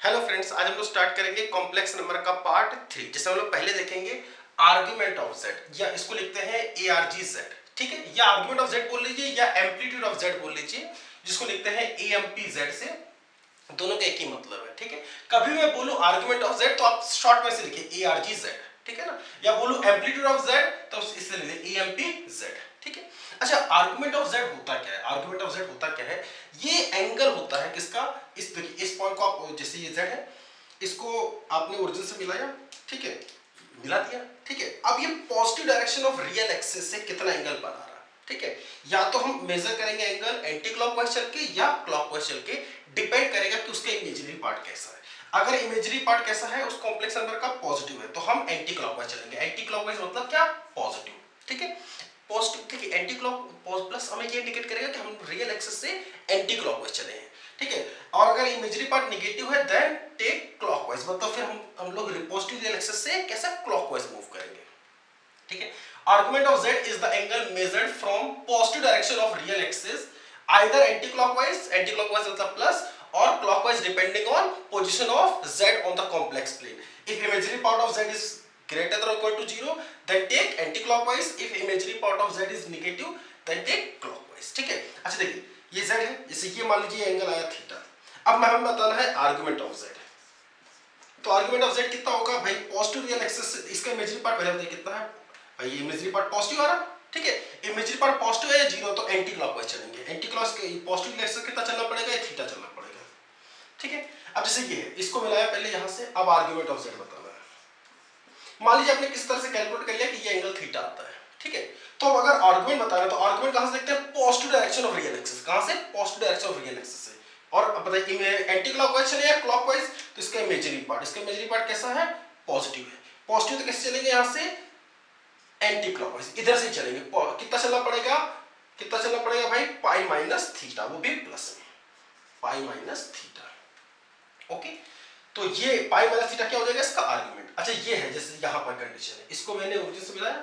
Hello friends, आज हम लोग स्टार्ट करेंगे कॉम्प्लेक्स नंबर का पार्ट 3, जिसमें हम लोग पहले देखेंगे आर्गुमेंट ऑफ जेड, या इसको लिखते हैं ARG जेड। ठीक है, या आर्गुमेंट ऑफ जेड बोल लीजिए या एम्पलीट्यूड ऑफ जेड बोल लीजिए, जिसको लिखते हैं AMP जेड से। दोनों का एक ही मतलब है। ठीक है, कभी मैं बोलूं आर्गुमेंट ऑफ जेड तो आप शॉर्ट में से लिखिए ARG जेड। ठीक है ना, या बोलूं एम्पलीट्यूड ऑफ जेड तो इससे लिखिए AMP जेड। ठीक है, अच्छा आर्गुमेंट ऑफ जेड होता क्या है? आर्गुमेंट ऑफ जेड होता क्या है? ये एंगल होता है किसका? इस देखिए, इस पॉइंट को आप, जैसे ये जेड है, इसको आपने ओरिजिन से मिलाया, ठीक है, मिला दिया। ठीक है, अब ये positive direction of real axis से कितना एंगल बना रहा है। ठीक है, या तो हम मेजर करेंगे एंगल एंटी क्लॉकवाइज चल के या क्लॉकवाइज चल के, डिपेंड करेगा कि उसका इमेजिनरी पार्ट कैसा है। अगर इमेजिनरी पार्ट कैसा है, उस कॉम्प्लेक्स नंबर का पॉजिटिव है, तो हम एंटी क्लॉकवाइज चलेंगे। एंटी क्लॉकवाइज मतलब क्या? पॉजिटिव। ठीक है, पॉजिटिव। ठीक है, एंटी क्लॉक प्लस हमें ये इंडिकेट करेगा कि हम रियल एक्सिस से एंटी क्लॉकवाइज चले हैं। ठीक है, और अगर इमेजिनरी पार्ट नेगेटिव है देन टेक क्लॉकवाइज, मतलब फिर हम लोग पॉजिटिव रियल एक्सिस से कैसा क्लॉकवाइज मूव करेंगे। ठीक है, argument of z is the angle measured from positive direction of real axis either anti clockwise मतलब प्लस, और clockwise depending on position of z on the complex plane. If imaginary part of z is greater than or equal to 0 then take anti-clockwise. if imaginary part of z is negative then take clockwise. ठीक है, अच्छा देखिए ये z है, जैसे ये मान लीजिए एंगल आया थीटा। अब हमें बताना है आर्गुमेंट ऑफ z। तो आर्गुमेंट ऑफ z कितना होगा भाई? पॉजिटिव रियल एक्सिस, इसका इमेजिनरी पार्ट पहले बताइए कितना है भाई? ये इमेजिनरी पार्ट पॉजिटिव आ रहा। ठीक है, इमेजिनरी पार्ट पॉजिटिव है 0 तो एंटी क्लॉकवाइज चलेंगे। Anti clockwise positive real axis कितना चलना पड़ेगा? ये थीटा चलना पड़ेगा। ठीक है, अब जैसे ये है, इसको मिलाया पहले यहां से, अब आर्गुमेंट ऑफ z बताना है। मान लीजिए आपने किस तरह से कैलकुलेट कर लिया कि ये एंगल थीटा आता है। ठीक है, तो अब अगर आर्गुमेंट बताना है तो आर्गुमेंट कहां से देखते हैं? Positive direction of real axis. कहां से? Positive direction of real axis से। और अब बताइए एंटी क्लॉकवाइज चले या क्लॉकवाइज, तो इसका इमेजिनरी पार्ट, इसका इमेजिनरी पार्ट कैसा है? पॉजिटिव है। पॉजिटिव तो कैसे चलेंगे? यहां से एंटी क्लॉकवाइज, इधर से चलेंगे। कितना चलना पड़ेगा? कितना चलना पड़ेगा भाई? पाई माइनस थीटा, वो भी प्लस में, पाई माइनस थीटा। ओके, तो ये पाई माइनस थीटा क्या हो जाएगा? इसका आर्गुमेंट। अच्छा ये है, जैसे यहां पर कंडीशन है, इसको मैंने ओरिजिन से मिलाया।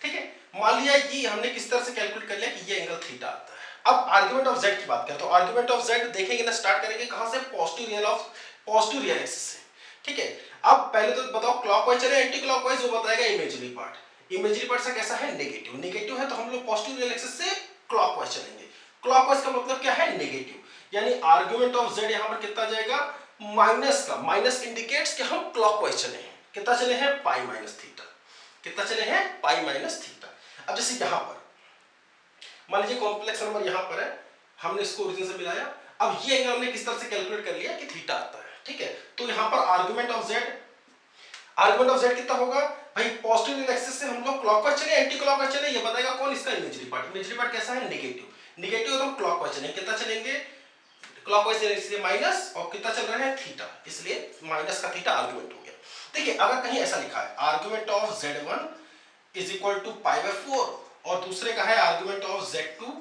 ठीक है, मान लिया ये हमने किस तरह से कैलकुलेट कर लिया कि ये एंगल थीटा आता है। अब आर्गुमेंट ऑफ z की बात करें तो आर्गुमेंट ऑफ z देखेंगे ना, स्टार्ट करेंगे कहां से? पॉजिटिव रियल एक्सिस से। ठीक है, अब पहले तो बताओ क्लॉकवाइज चले एंटी क्लॉकवाइज, वो बताएगा इमेजिनरी पार्ट। इमेजिनरी पार्ट से कैसा है? नेगेटिव। नेगेटिव है तो हम लोग पॉजिटिव रियल एक्सिस से क्लॉकवाइज चलेंगे। क्लॉकवाइज का मतलब क्या है? नेगेटिव। यानी आर्गुमेंट ऑफ z यहां पर कितना जाएगा? माइनस का। माइनस इंडिकेट्स कि हम क्लॉकवाइज चले हैं। कितना चले हैं? Pi minus theta. कितना चले हैं? Pi minus theta. अब जैसे यहां पर मान लीजिए कॉम्प्लेक्स नंबर यहां पर है, हमने इसको ओरिजिन से मिलाया। अब ये एंगल हमने किस तरह से कैलकुलेट कर लिया कि थीटा आता है। ठीक है, तो यहां पर आर्गुमेंट ऑफ z कितना होगा भाई? पॉजिटिव रियल एक्सिस से हम लोग क्लॉकवाइज चले एंटी क्लॉकवाइज चले, ये बताएगा कौन? इसका इमेजिनरी पार्ट। इमेजिनरी पार्ट कैसा है? नेगेटिव। नेगेटिव तो हम क्लॉकवाइज चलेंगे। कितना चलेंगे? क्लॉकवाइज इसलिए माइनस, और कितना चल रहा है? थीटा, इसलिए माइनस का थीटा आर्गुमेंट हो गया। देखिए अगर कहीं ऐसा लिखा है argument of z1 is equal to pi by 4, और दूसरे का है argument of z2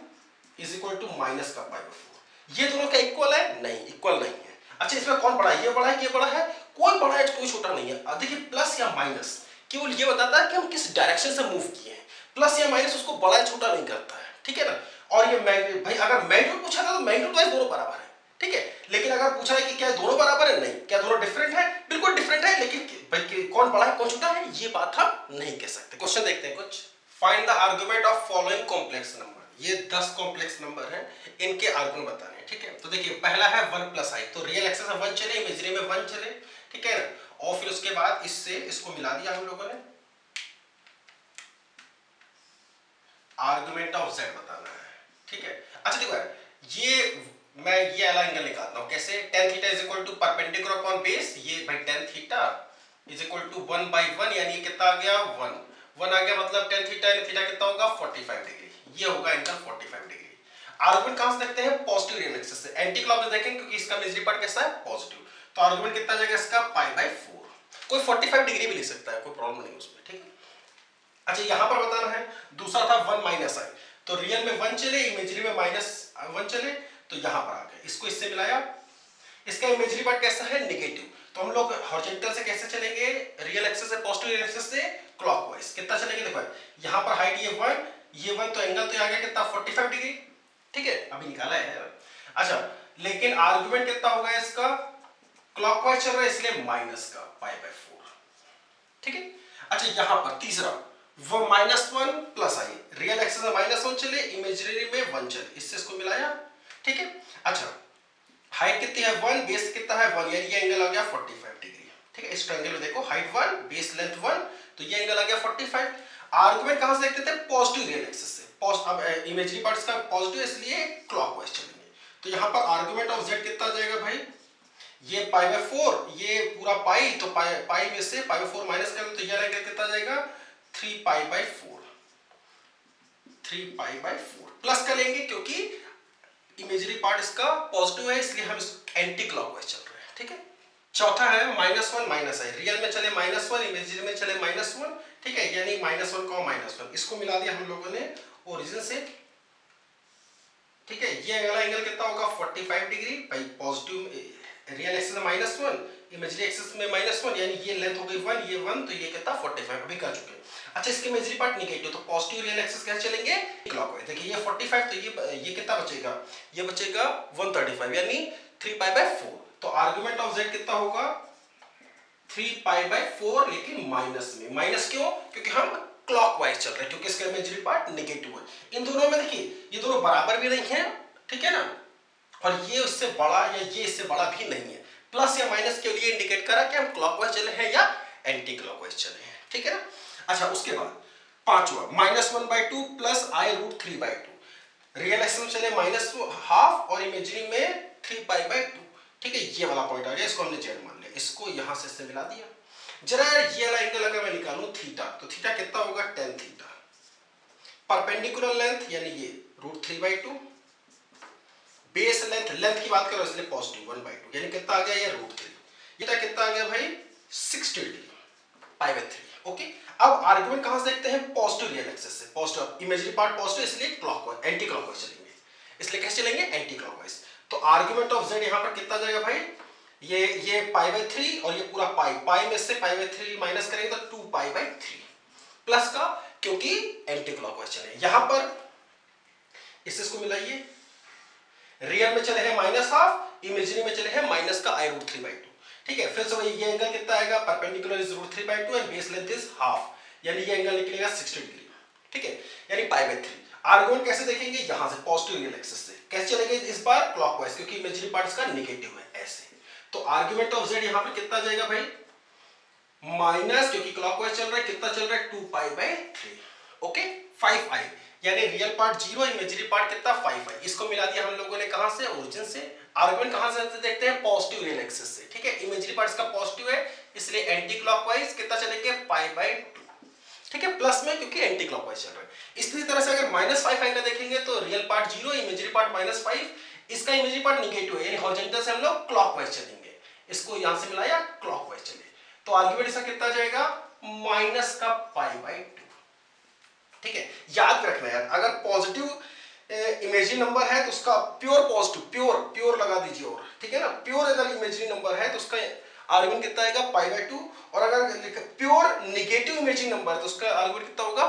is equal to minus का पाई बाय 4, ये दोनों का इक्वल है? नहीं, इक्वल नहीं है। अच्छा इसमें कौन बड़ा है? ये बड़ा है कि ये बड़ा है? कोई बड़ा है कोई छोटा नहीं है। देखिए प्लस या माइनस केवल ये बताता है कि हम किस डायरेक्शन से मूव किए हैं। प्लस या माइनस उसको बड़ा या छोटा नहीं करता है। ठीक है ना, और ये मैग्नीट्यूड, भाई अगर मैग्नीट्यूड पूछा था तो मैग्नीट्यूड वाइज दोनों बराबर है। ठीक है, लेकिन अगर पूछा है कि क्या दोनों बराबर है, नहीं। क्या दोनों डिफरेंट है? बिल्कुल डिफरेंट है, लेकिन भाई कौन बड़ा है कौन छोटा है, ये बात हम नहीं कह सकते। क्वेश्चन देखते हैं कुछ। Find the argument of following complex number. ये 10 कॉम्प्लेक्स नंबर हैं, इनके आर्गुमेंट बताने हैं। ठीक है, तो देखिए पहला है 1 प्लस आई, तो रियल एक्सिस में 1 चले, इमेजिनरी में 1 चले। ठीक है, और फिर उसके बाद इससे इसको मिला दिया हम लोगों ने। आर्गुमेंट ऑफ z बताना है। ठीक है, अच्छा देखो ये मैं ये वाला एंगल निकालता हूं कैसे? tan theta is equal to perpendicular upon base, ये भाई tan theta is equal to 1/1, यानी कितना आ गया? 1 आ गया, मतलब tan थीटा यानी थीटा कितना होगा? 45 डिग्री। ये होगा एंगल 45 डिग्री। आर्गुमेंट कहां से देखते हैं? पॉजिटिव रियल एक्सिस से। एंटी क्लॉकवाइज देखेंगे क्योंकि इसका इमेजिनरी पार्ट कैसा है? पॉजिटिव। तो आर्गुमेंट कितना जाएगा इसका? पाई बाय 4। कोई 45 डिग्री भी लिख सकता है, कोई प्रॉब्लम नहीं उसमें। ठीक है, अच्छा यहां पर बताना है दूसरा था 1 माइनस आई, तो रियल में 1 चले, इमेजिनरी में -1 चले, तो यहां पर आ गए। इसको इससे मिलाया, इसका इमेजिनरी पार्ट कैसा है? नेगेटिव। तो हम लोग हॉरिजॉन्टल से कैसे चलेंगे? रियल एक्सिस से, पॉजिटिव रियल एक्सिस से क्लॉकवाइज। कितना चलेंगे? देखो यहां पर हाइट ये 1, तो एंगल तो आ गया कितना? 45 डिग्री। ठीक है, अभी निकाला है। अच्छा लेकिन आर्गुमेंट कितना होगा इसका? क्लॉकवाइज चल रहा है इसलिए माइनस का π/4, ठीक है। अच्छा यहां पर तीसरा वो -1 प्लस आई, रियल एक्सिस में -1 चले, इमेजिनरी में 1 चले, इससे इसको मिलाया, ठीक है। अच्छा हाइट कितनी है 1, बेस कितना है 1, यानी ये एंगल आ गया 45 डिग्री, ठीक है। इस ट्रायंगल में देखो हाइट 1 बेस लेंथ 1, तो ये एंगल आ गया 45। आर्गुमेंट कहां से देखते थे, पॉजिटिव रियल एक्सिस से, अब इमेजिनरी पार्ट्स का पॉजिटिव इसलिए क्लॉकवाइज चलेंगे। तो यहां पर आर्गुमेंट ऑफ z कितना आ जाएगा भाई, ये π/4, ये पूरा पाई, तो पाई में से π/4 माइनस कर तो ये एंगल कितना आ जाएगा 3π/4, 3π/4 प्लस कर लेंगे क्योंकि इमेजिनरी पार्ट इसका पॉजिटिव है इसलिए हम एंटी क्लॉकवाइज चल रहे हैं, ठीक है। चौथा है -1 माइनस आई, रियल में चले -1, इमेजिनरी में चले -1, ठीक है, यानी -1 को -1, इसको मिला दिया हम लोगों ने ओरिजिन से, ठीक है। ये अगला एंगल कितना होगा 45 डिग्री, भाई पॉजिटिव रियल एक्सिस में -1, इमेजिनरी एक्सिस में -1, यानी ये लेंथ हो गई 1, ये 1, तो ये कितना 45 अभी कर चुके हैं। अच्छा इसके इमेजिनरी पार्ट निगेटिव, तो पॉजिटिव रियल एक्सिस कैसे चलेंगे क्लॉकवाइज, देखिए ये 45, तो ये कितना बचेगा, ये बचेगा 135, यानी 3π/4। तो आर्गुमेंट ऑफ z कितना होगा 3π/4, लेकिन माइनस में, माइनस क्यों, क्योंकि हम क्लॉकवाइज चल रहे हैं, क्योंकि इसका इमेजिनरी पार्ट नेगेटिव है। इन दोनों में देखिए ये दोनों बराबर भी नहीं है, ठीक है ना, और ये उससे बड़ा या ये इससे बड़ा भी नहीं है। प्लस या माइनस के लिए इंडिकेट करा कि हम क्लॉकवाइज चले हैं या एंटी क्लॉकवाइज चले हैं, ठीक है ना। अच्छा उसके बाद पांचवा -1/2 प्लस i√3/2, रियल एक्सिस में चले -1/2 और इमेजिनरी में 3π/2, ठीक है। ये वाला पॉइंट आ गया, इसको हमने z मान लिया, इसको यहां से इससे मिला दिया। जरा ये वाला एंगल अगर मैं निकालूं थीटा, तो थीटा कितना होगा tan थीटा, परपेंडिकुलर लेंथ यानी ये √3/2, बेस लेंथ की बात करो इसलिए पॉजिटिव 1/2, यानी कितना आ गया ये √3, ये कितना आ गया भाई 60 डिग्री π/3, ओके। अब आर्गुमेंट कहां से देखते हैं, पॉजिटिव रियल एक्सिस से, पॉजिटिव इमेजिनरी पार्ट पॉजिटिव इसलिए क्लॉकवाइज एंटी क्लॉकवाइज चलेंगे, इसलिए कैसे चलेंगे एंटी क्लॉकवाइज। तो आर्गुमेंट ऑफ z यहां पर कितना जाएगा भाई, ये π/3 और ये पूरा पाई में से π/3 माइनस करेंगे तो 2π/3 प्लस का, क्योंकि एंटी क्लॉकवाइज चले। यहां पर इसको मिलाइए, रियल में चले हैं -1/2, इमेजिनरी में चले हैं माइनस का i√3/2, ठीक है। फिर से वही ये एंगल कितना आएगा, perpendicular is √3/2 and base length is half, यानी ये एंगल निकलेगा 60 डिग्री, ठीक है, यानी π/3। आर्गुमेंट कैसे देखेंगे, यहां से पॉजिटिव रियल एक्सिस से, कैसे चलेंगे इस बार क्लॉकवाइज, क्योंकि इमेजिनरी पार्ट इसका नेगेटिव है ऐसे। तो आर्गुमेंट ऑफ z यहां पर कितना जाएगा भाई माइनस, क्योंकि क्लॉकवाइज चल रहा है, कितना चल रहा है 2π/3, ओके। 5i, यानी रियल पार्ट 0, इमेजिनरी पार्ट कितना 5i, इसको मिला दिया हम लोगों ने कहां से, ओरिजिन से। आर्गुमेंट कहां से देखते हैं, पॉजिटिव रियल एक्सिस से, ठीक है। इमेजिनरी पार्ट इसका पॉजिटिव है इसलिए एंटी क्लॉकवाइज कितना चलेंगे π/2, ठीक है, प्लस में क्योंकि एंटी क्लॉकवाइज चल रहा है। इसी तरह से अगर -5i का देखेंगे तो रियल पार्ट 0, इमेजिनरी पार्ट -5, इसका इमेजिनरी पार्ट नेगेटिव है, यानी हॉरिजॉन्टल से हम लोग क्लॉकवाइज चलेंगे, इसको यहां से मिलाया क्लॉकवाइज चले, तो आर्गुमेंट इसका कितना जाएगा माइनस का π/2, ठीक है। याद रखना यार, अगर पॉजिटिव इमेजिनरी नंबर है तो उसका प्योर पॉजिटिव, प्योर लगा दीजिए, और ठीक है ना, प्योर अगर इमेजिनरी नंबर है तो उसका आर्गुमेंट कितना आएगा π/2, और अगर प्योर नेगेटिव इमेजिनरी नंबर है तो उसका आर्गुमेंट कितना होगा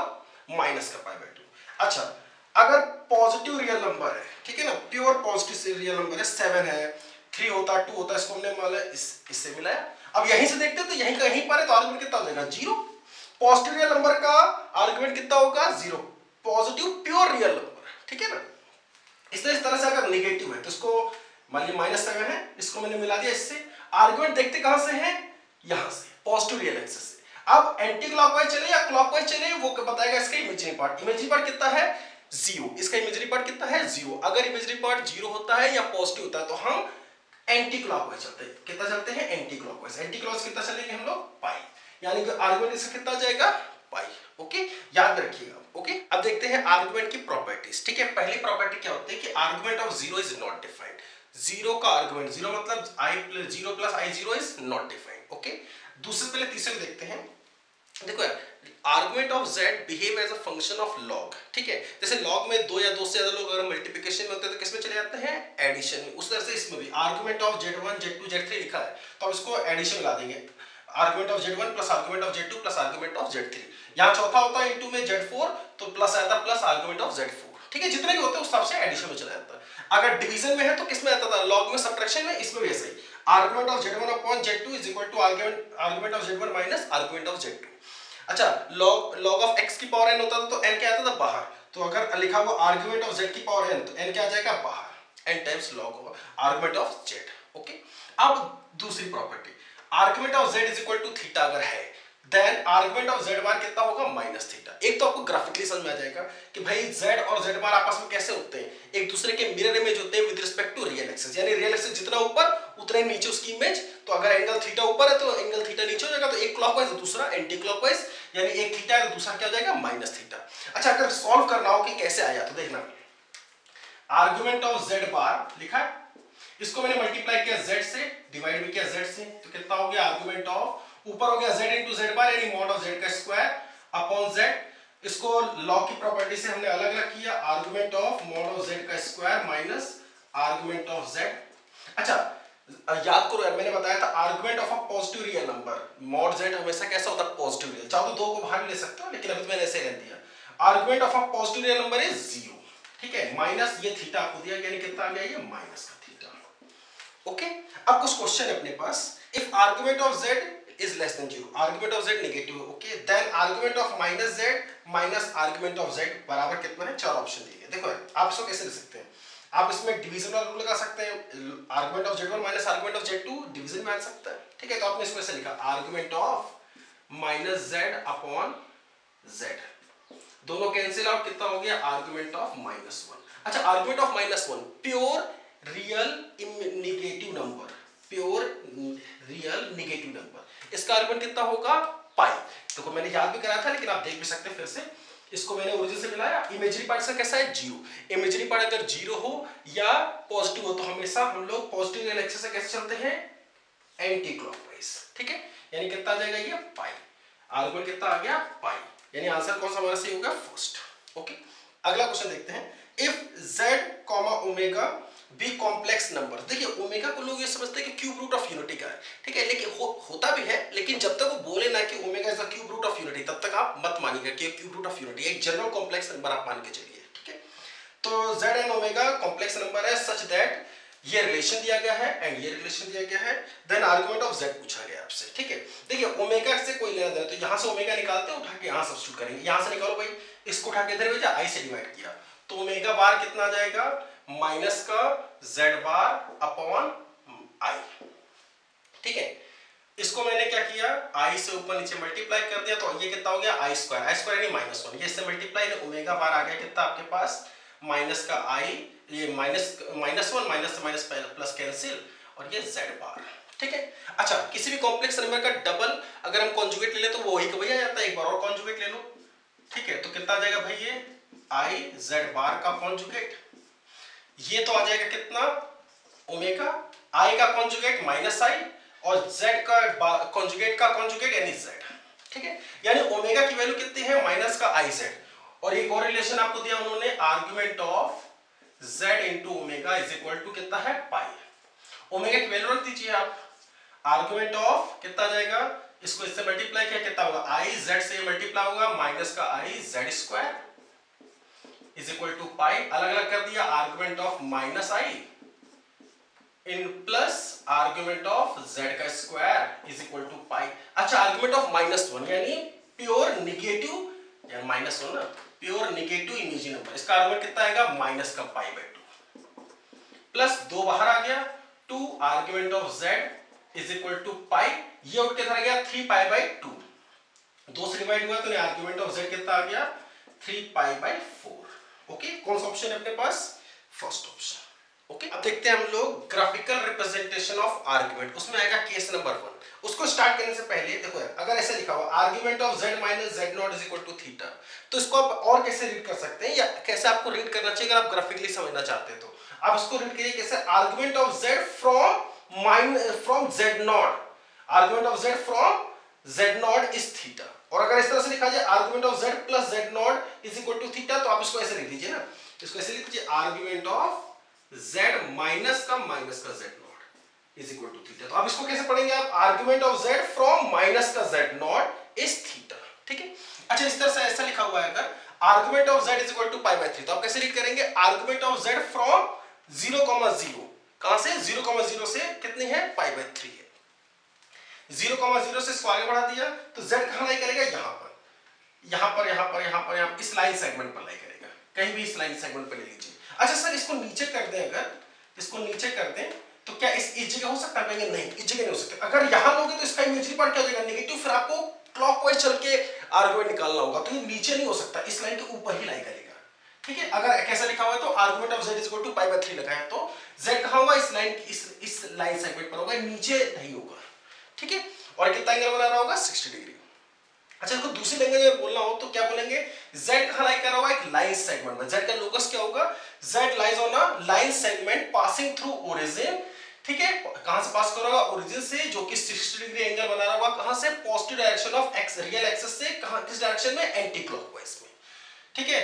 माइनस का π/2। अच्छा अगर पॉजिटिव रियल नंबर है, ठीक है ना, प्योर पॉजिटिव रियल नंबर है, 7 है, 3 होता, 2 होता, इसको हमने इससे मिलाया। अब यहीं से देखते हैं तो यहीं पर है तो आर्गुमेंट कितना हो जाएगा 0। पॉजिटिव रियल नंबर का आर्गुमेंट कितना होगा 0, पॉजिटिव प्योर रियल नंबर, ठीक है ना। इसलिए इस तरह से अगर नेगेटिव है तो इसको मान लीजिए -7 है, इसको मैंने मिला दिया इससे। आर्गुमेंट देखते कहां से है, यहां से, पॉजिटिव रियल एक्सिस से। अब एंटी क्लॉकवाइज चले या क्लॉकवाइज चले वो बताएगा इसका इमेजिनरी पार्ट कितना है 0, इसका इमेजिनरी पार्ट कितना है 0। अगर इमेजिनरी पार्ट 0 होता है या पॉजिटिव होता है तो हम एंटी क्लॉकवाइज चलते हैं, कितना चलते हैं एंटी क्लॉकवाइज। एंटी क्लॉकवाइज कितना चलेंगे हम लोग पाई, यानी कि आर्गुमेंट इसका कितना जाएगा पाई, ओके, याद रखिएगा, ओके। अब देखते हैं आर्गुमेंट की प्रॉपर्टीज, ठीक है। पहली प्रॉपर्टी क्या होती है कि argument of 0 is not defined, 0 का आर्गुमेंट 0 मतलब 0 + i0 is not defined, okay. दूसरे पहले तीसरे देखते हैं, देखो यार, argument of z behave as a function of log, ठीक है। जैसे लॉग में 2 या 2 से ज्यादा लोग अगर मल्टीप्लिकेशन में होते हैं तो किस में चले जाते हैं एडिशन में, उस तरह से इसमें भी argument of z1 z2 z3 लिखा है तो अब इसको एडिशन मिला देंगे, argument of z1 plus argument of z2 plus argument of z3। यहां चौथा होता है इनटू में z4 तो प्लस आता प्लस आर्गुमेंट ऑफ z4, ठीक है। जितने भी होते हैं उस हिसाब से एडिशन में चला जाता है। अगर डिवीजन में है तो किस में आता था लॉग में, सब्ट्रैक्शन में, इसमें भी ऐसे ही। Argument of z1 upon z2 is equal to argument of z1 minus argument of z2। अच्छा, log ऑफ x की पावर n होता था तो n क्या आता था बाहर, तो अगर लिखा हुआ आर्गुमेंट ऑफ z की पावर n तो n क्या आ जाएगा बाहर, n times log argument of z। Okay, अब दूसरी property, argument of z is equal to theta अगर है then argument of z bar कितना होगा माइनस थीटा। एक तो आपको ग्राफिकली समझ में आ जाएगा कि भाई z और z बार आपस में कैसे होते हैं, एक दूसरे के मिरर इमेज होते हैं with respect to real axis, यानी रियल एक्सिस जितना ऊपर उतना ही नीचे उसकी इमेज। तो अगर एंगल थीटा ऊपर है तो एंगल थीटा नीचे हो जाएगा, तो एक क्लॉकवाइज दूसरा एंटी क्लॉकवाइज, यानी एक थीटा है तो दूसरा क्या हो जाएगा माइनस थीटा। अच्छा, अगर सॉल्व करना हो कि कैसे आया तो देखना, आर्गुमेंट ऑफ z बार लिखा है, इसको मैंने मल्टीप्लाई किया z से, डिवाइड भी किया z से, तो कितना हो गया आर्गुमेंट ऑफ, ऊपर हो गया z इंटू z बार यानी मॉड ऑफ z का स्क्वायर अपॉन z, इसको लॉग की प्रॉपर्टी से हमने अलग अलग किया, argument of mod of z का square minus argument of z। अच्छा, याद करो यार, मैंने बताया था argument of a positive real number, mod z हमेशा कैसा होता है पॉजिटिव रियल, चाहो तो दो को बाहर ले सकते हो लेकिन अभी तो मैंने ऐसे रख दिया, argument of a positive real number is 0, ठीक है, माइनस ये थीटा आपको दिया, यानी कितना आ गया ये माइनस का थीटा। ओके, अब कुछ क्वेश्चन है अपने पास, if argument of z is less than 0, argument of z negative है, okay, then argument of minus z minus argument of z बराबर कितना है, चार ऑप्शन दिए। देखो आप इसको कैसे लिख सकते हैं, आप इसमें डिवीजन वाला रूल लगा सकते हैं, argument of z1 minus argument of z2 division में आ सकता है, ठीक है, तो आपने इसको ऐसे लिखा argument of minus z upon z, दोनों कैंसिल आउट, कितना हो गया आर्गुमेंट ऑफ माइनस 1। अच्छा, argument of minus 1 pure real negative number, pure real negative number, इसका आर्गुमेंट कितना होगा पाई। देखो मैंने याद भी कराया था लेकिन आप देख भी सकते हैं फिर से, इसको मैंने ओरिजिन से मिलाया, इमेजिनरी पार्ट का कैसा है जीरो, इमेजिनरी पार्ट अगर जीरो हो या पॉजिटिव हो तो हमेशा हम लोग पॉजिटिव रियल एक्सिस से कैसे चलते हैं एंटी क्लॉकवाइज, ठीक है, यानी कितना आ जाएगा ये पाई, आर्गुमेंट कितना आ गया पाई, यानी आंसर कौन सा हमारा सही होगा फर्स्ट। ओके, अगला क्वेश्चन देखते हैं, if z, omega be complex number, देखिए ओमेगा को लोग ये समझते हैं कि क्यूब रूट ऑफ यूनिटी का है, ठीक है, लेकिन होता भी है, लेकिन जब तक वो बोले ना कि omega is the cube root of unity तब तक आप मत मानिएगा कि क्यूब रूट ऑफ यूनिटी एक जनरल कॉम्प्लेक्स नंबर आप मान के चलिए, ठीक है। तो z and omega complex number है सच दैट ये रिलेशन दिया गया है एंड ये रिलेशन दिया गया है, देन आर्गुमेंट ऑफ z पूछा गया आपसे, ठीक है। देखिए ओमेगा से कोई लेना देना, तो यहां से ओमेगा निकालते हैं, उठा के यहां सब्स्टिट्यूट करेंगे, यहां से निकालो भाई, इसको उठा के इधर भेजा, i से डिवाइड किया, तो ओमेगा बार कितना आ जाएगा माइनस का z बार अपॉन i, ठीक है। इसको मैंने क्या किया i से ऊपर नीचे मल्टीप्लाई कर दिया, तो ये कितना हो गया i स्क्वायर यानी माइनस 1, ये इससे मल्टीप्लाई है, ओमेगा बार आ गया कितना आपके पास माइनस का i, ये माइनस 1 माइनस से माइनस प्लस कैंसिल, और ये z बार, ठीक है। अच्छा, किसी भी कॉम्प्लेक्स नंबर का डबल अगर हम कॉन्जुगेट ले ले तो वो वही का वही आ जाता है, एक बार और कॉन्जुगेट ले लो, ठीक है, तो कितना आ जाएगा भाई ये i z बार का कॉन्जुगेट, ये तो आ जाएगा कितना ओमेगा, i का कॉन्जुगेट माइनस i और z का कॉन्जुगेट का कॉन्जुगेट यानी z, ठीक है, यानी ओमेगा की वैल्यू कितनी है माइनस का i z, और एक और रिलेशन आपको दिया उन्होंने argument of z into omega is equal to कितना है पाई, ओमेगा की वैल्यू रख दीजिए आप, आर्गुमेंट ऑफ कितना जाएगा, इसको इससे मल्टीप्लाई किया कितना होगा i z से मल्टीप्लाई होगा माइनस का i z square is equal to pi, अलग अलग कर दिया, आर्गुमेंट ऑफ माइनस i इन प्लस आर्गुमेंट ऑफ z का square is equal to pi. अच्छा, आर्गुमेंट ऑफ माइनस 1 यानी प्योर नेगेटिव, यानी माइनस 1 ना, प्योर नेगेटिव इमेजिनरी नंबर, इसका आर्गुमेंट कितना आएगा माइनस का पाई बाय 2 प्लस 2 बाहर आ गया 2, argument of z is equal to pi, ये उठ के इधर आ गया 3 पाई बाय 2, 2 से डिवाइड हुआ तो आर्गुमेंट ऑफ z कितना आ गया 3 पाई बाय 4। ओके, कौन सा ऑप्शन है अपने पास फर्स्ट ऑप्शन। ओके, अब देखते हैं हम लोग ग्राफिकल रिप्रेजेंटेशन ऑफ आर्गुमेंट, उसमें आएगा केस नंबर 1। उसको स्टार्ट करने से पहले देखो यार, अगर ऐसे लिखा हुआ argument of z minus z naught is equal to theta, तो इसको आप और कैसे रीड कर सकते हैं या कैसे आपको रीड करना चाहिए अगर आप ग्राफिकली समझना चाहते हैं तो आप इसको रीड करिए कैसे, argument of z from z naught, argument of z from z naught is theta, और अगर इस तरह से लिखा जाए argument of z plus z naught is equal to theta, तो आप इसको ऐसे लिख दीजिए ना, इसको ऐसे लिख दीजिए आर्गुमेंट ऑफ z माइनस का z naught is equal to theta, तो अब इसको कैसे पढ़ेंगे आप, argument of z from minus का z नॉट इज थीटा, ठीक है। अच्छा, इस तरह से ऐसा लिखा हुआ है अगर argument of z is equal to pi by 3, तो आप कैसे रीड करेंगे, आर्गुमेंट ऑफ z फ्रॉम 0, 0 कहां से 0,0 से कितनी है π/3 है। 0,0 से इसको आगे बढ़ा दिया तो z कहां लाई करेगा, यहां पर इस लाइन सेगमेंट पर लाई करेगा, कहीं भी इस लाइन सेगमेंट पर ले लीजिए। अच्छा सर इसको नीचे कर दें, अगर इसको नीचे कर दें तो क्या इस जगह हो सकता है, कहेंगे नहीं इस जगह नहीं हो सकता। अगर यहां लोगे तो इसका इमेजिनरी पार्ट क्या हो जाएगा नेगेटिव, फिर आपको क्लॉकवाइज चल के आर्गुमेंट निकालना होगा, तो ये नीचे नहीं हो सकता, इस लाइन के ऊपर ही लाई करेगा। ठीक है, अगर कैसा लिखा हुआ है तो argument of z equal to π/3 लगा है, तो z कहां होगा, इस लाइन सेगमेंट पर होगा, नीचे नहीं होगा। ठीक है, और कितना एंगल बना रहा होगा 60 डिग्री। अच्छा इसको दूसरी लैंग्वेज में बोलना हो तो क्या बोलेंगे, z कहां लाई कर रहा होगा, एक लाइन सेगमेंट में। z का लोकस क्या होगा, z lies on a line segment passing through origin. ठीक है, कहां से पास कर रहा होगा, ओरिजिन से, जो कि 60 डिग्री एंगल बना रहा होगा, कहां से, positive direction of x real axis से, कहां किस डायरेक्शन में, एंटी क्लॉकवाइज में। ठीक है,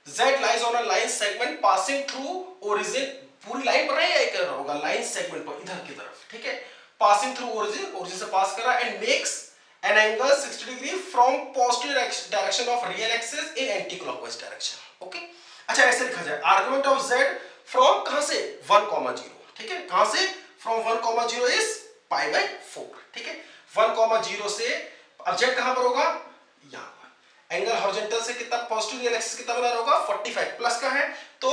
z lies on a line segment passing through origin, पूरी लाइन पर नहीं कर रहा होगा, लाइन सेगमेंट पर इधर की तरफ। ठीक है, पासिंग थ्रू ओरिजिन, ओरिजिन से पास कर रहा है, and makes an angle 60 degree from positive direction of real axis in anti-clockwise direction. Okay? अच्छा ऐसे लिखा जाए, argument of z from कहां से 1,0। ठीक है, कहां से, from 1,0 is π/4। ठीक है, 1,0 से अब z कहां पर होगा, यहां पर। एंगल हॉरिजॉन्टल से कितना, पॉजिटिव रियल एक्सिस कितना बना होगा 45, प्लस का है तो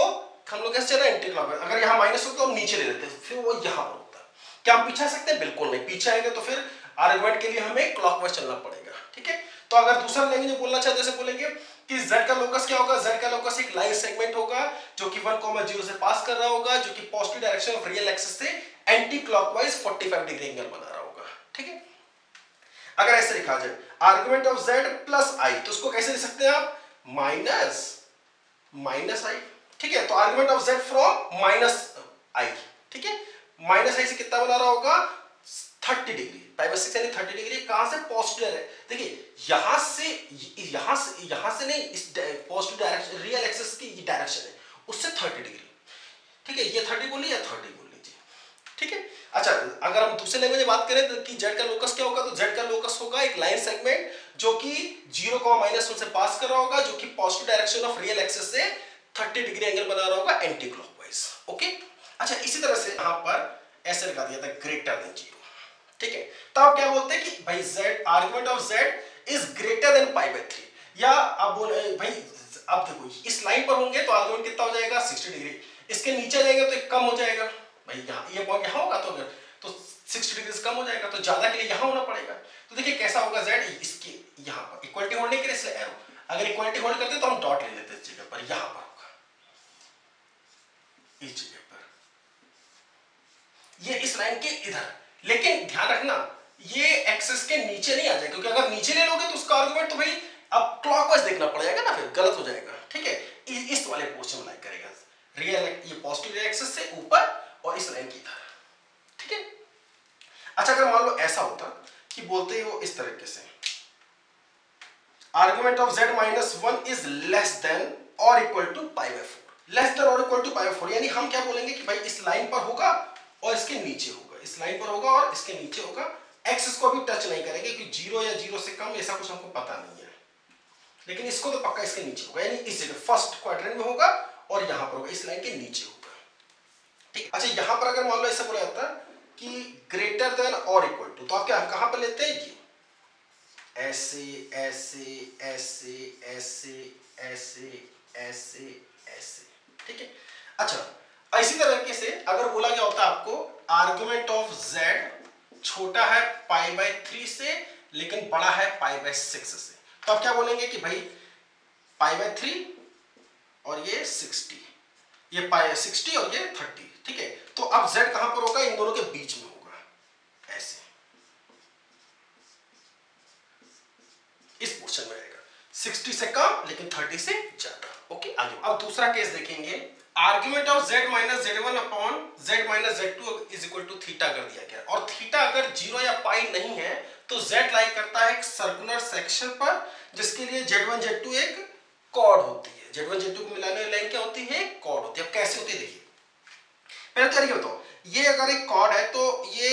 हम लोग कैसे चला एंटी क्लॉकवाइज। अगर यहां माइनस होता तो हम नीचे ले लेते, फिर वो यहां पर होता। क्या हम पीछे आ सकते हैं, बिल्कुल नहीं, पीछे आएंगे तो फिर आर्गुमेंट के लिए हमें क्लॉकवाइज चलना पड़ेगा। ठीक है, तो अगर दूसरा लैंग्वेज में बोलना चाहते हैं, बोलेंगे कि z का लोकस क्या होगा, z का लोकस एक लाइन सेगमेंट होगा जो कि 1,0 से पास कर रहा होगा, जो कि positive direction of real axis से एंटी क्लॉकवाइज 45 डिग्री एंगल बना रहा होगा। ठीक है, अगर ऐसे लिखा जाए argument of z plus i, तो उसको कैसे लिख सकते हैं आप, माइनस i। ठीक है, तो argument of z from -i। ठीक है, -i से कितना बना रहा होगा 30 डिग्री, π/6 यानी 30 डिग्री। कहां से, पॉजिटिव है, देखिए यहां से नहीं, इस पॉजिटिव डायरेक्शन रियल एक्सिस की ये डायरेक्शन है, उससे 30 डिग्री। ठीक है, ये 30 बोल लीजिए या 30 बोल लीजिए। ठीक है, अच्छा अगर हम दूसरे लैंग्वेज में बात करें तो कि z का लोकस क्या होगा, तो z का लोकस होगा एक लाइन सेगमेंट जो कि 0,1 से पास कर रहा होगा, जो कि positive direction of real axis से 30 डिग्री एंगल बना रहा होगा एंटी क्लॉकवाइज। ओके, अच्छा इसी तरह से यहां पर ऐसे लगा दिया था ग्रेटर देन 0। ठीक है, तो आप क्या बोलते हैं कि भाई z, argument of z is greater than π/3, या आप बोले भाई अब देखो इस लाइन पर होंगे तो आर्गुमेंट कितना हो जाएगा 60 डिग्री, इसके नीचे जाएंगे तो एक कम हो जाएगा, भाई यहाँ ये पॉइंट यहाँ होगा तो अगर तो 60 डिग्री से कम हो जाएगा, तो ज्यादा के लिए यहाँ होना पड़ेगा। तो देखिए कैसा होगा z, इसके यहाँ पर इक्वालिटी होल्ड नहीं करे इसलिए एरो, अगर इक्वालिटी होल्ड करते तो हम डॉट ले लेते इस जगह पर, यहाँ पर होगा इस जगह पर, ये इस लाइन के इधर। लेकिन ध्यान रखना ये एक्सिस के नीचे नहीं आ जाए, क्योंकि अगर नीचे ले लोगे तो उसका आर्गुमेंट तो भाई अब क्लॉकवाइज देखना पड़ेगा ना, फिर गलत हो जाएगा। ठीक है, इस वाले पोर्शन में लाइक करेगा रियल, ये पॉजिटिव रियल एक्सिस से ऊपर और इस लाइन की इधर। ठीक है, अच्छा अगर मान लो ऐसा होता कि बोलते हो इस तरीके से, argument of z -1 is less than और इक्वल टू π/4, लेस देन और इक्वल टू π/4, यानी हम क्या बोलेंगे कि भाई इस लाइन पर होगा और इसके नीचे होगा, इस लाइन पर होगा और इसके नीचे होगा, एक्सिस को भी टच नहीं करेंगे क्योंकि 0 या 0 से कम ऐसा कुछ हमको पता नहीं है, लेकिन इसको तो पक्का इसके नीचे होगा, यानी इस जगह फर्स्ट क्वाड्रेंट में होगा और यहां पर होगा, इस लाइन के नीचे होगा। ठीक, अच्छा यहां पर अगर मान लो ऐसा बोला जाता कि ग्रेटर देन और इक्वल टू, तो आप क्या कहां पर लेते हैं, ये ऐसे ऐसे ऐसे ऐसे ऐसे ऐसे ऐसे। ठीक है, अच्छा इसी तरीके से अगर बोला गया होता आपको आर्गुमेंट ऑफ z छोटा है π/3 से लेकिन बड़ा है π/6 से, तो आप क्या बोलेंगे कि भाई π/3 और ये 60, ये 60 और ये 30। ठीक है, तो अब z कहां पर होगा, इन दोनों के बीच में होगा, ऐसे इस पोर्शन में आएगा, 60 से कम लेकिन 30 से ज्यादा। ओके, आगे अब दूसरा केस देखेंगे, argument of z - z1 upon z - z2 is equal to theta कर दिया गया, और थीटा अगर 0 या पाई नहीं है तो z लाई करता है एक सर्कुलर सेक्शन पर, जिसके लिए z1 z2 एक कॉर्ड होती है, z1 z2 को मिलाने वाली लाइन क्या होती है, कॉर्ड होती है। अब कैसे होती है देखिए, पहले तो ये बताओ, ये अगर एक कॉर्ड है तो ये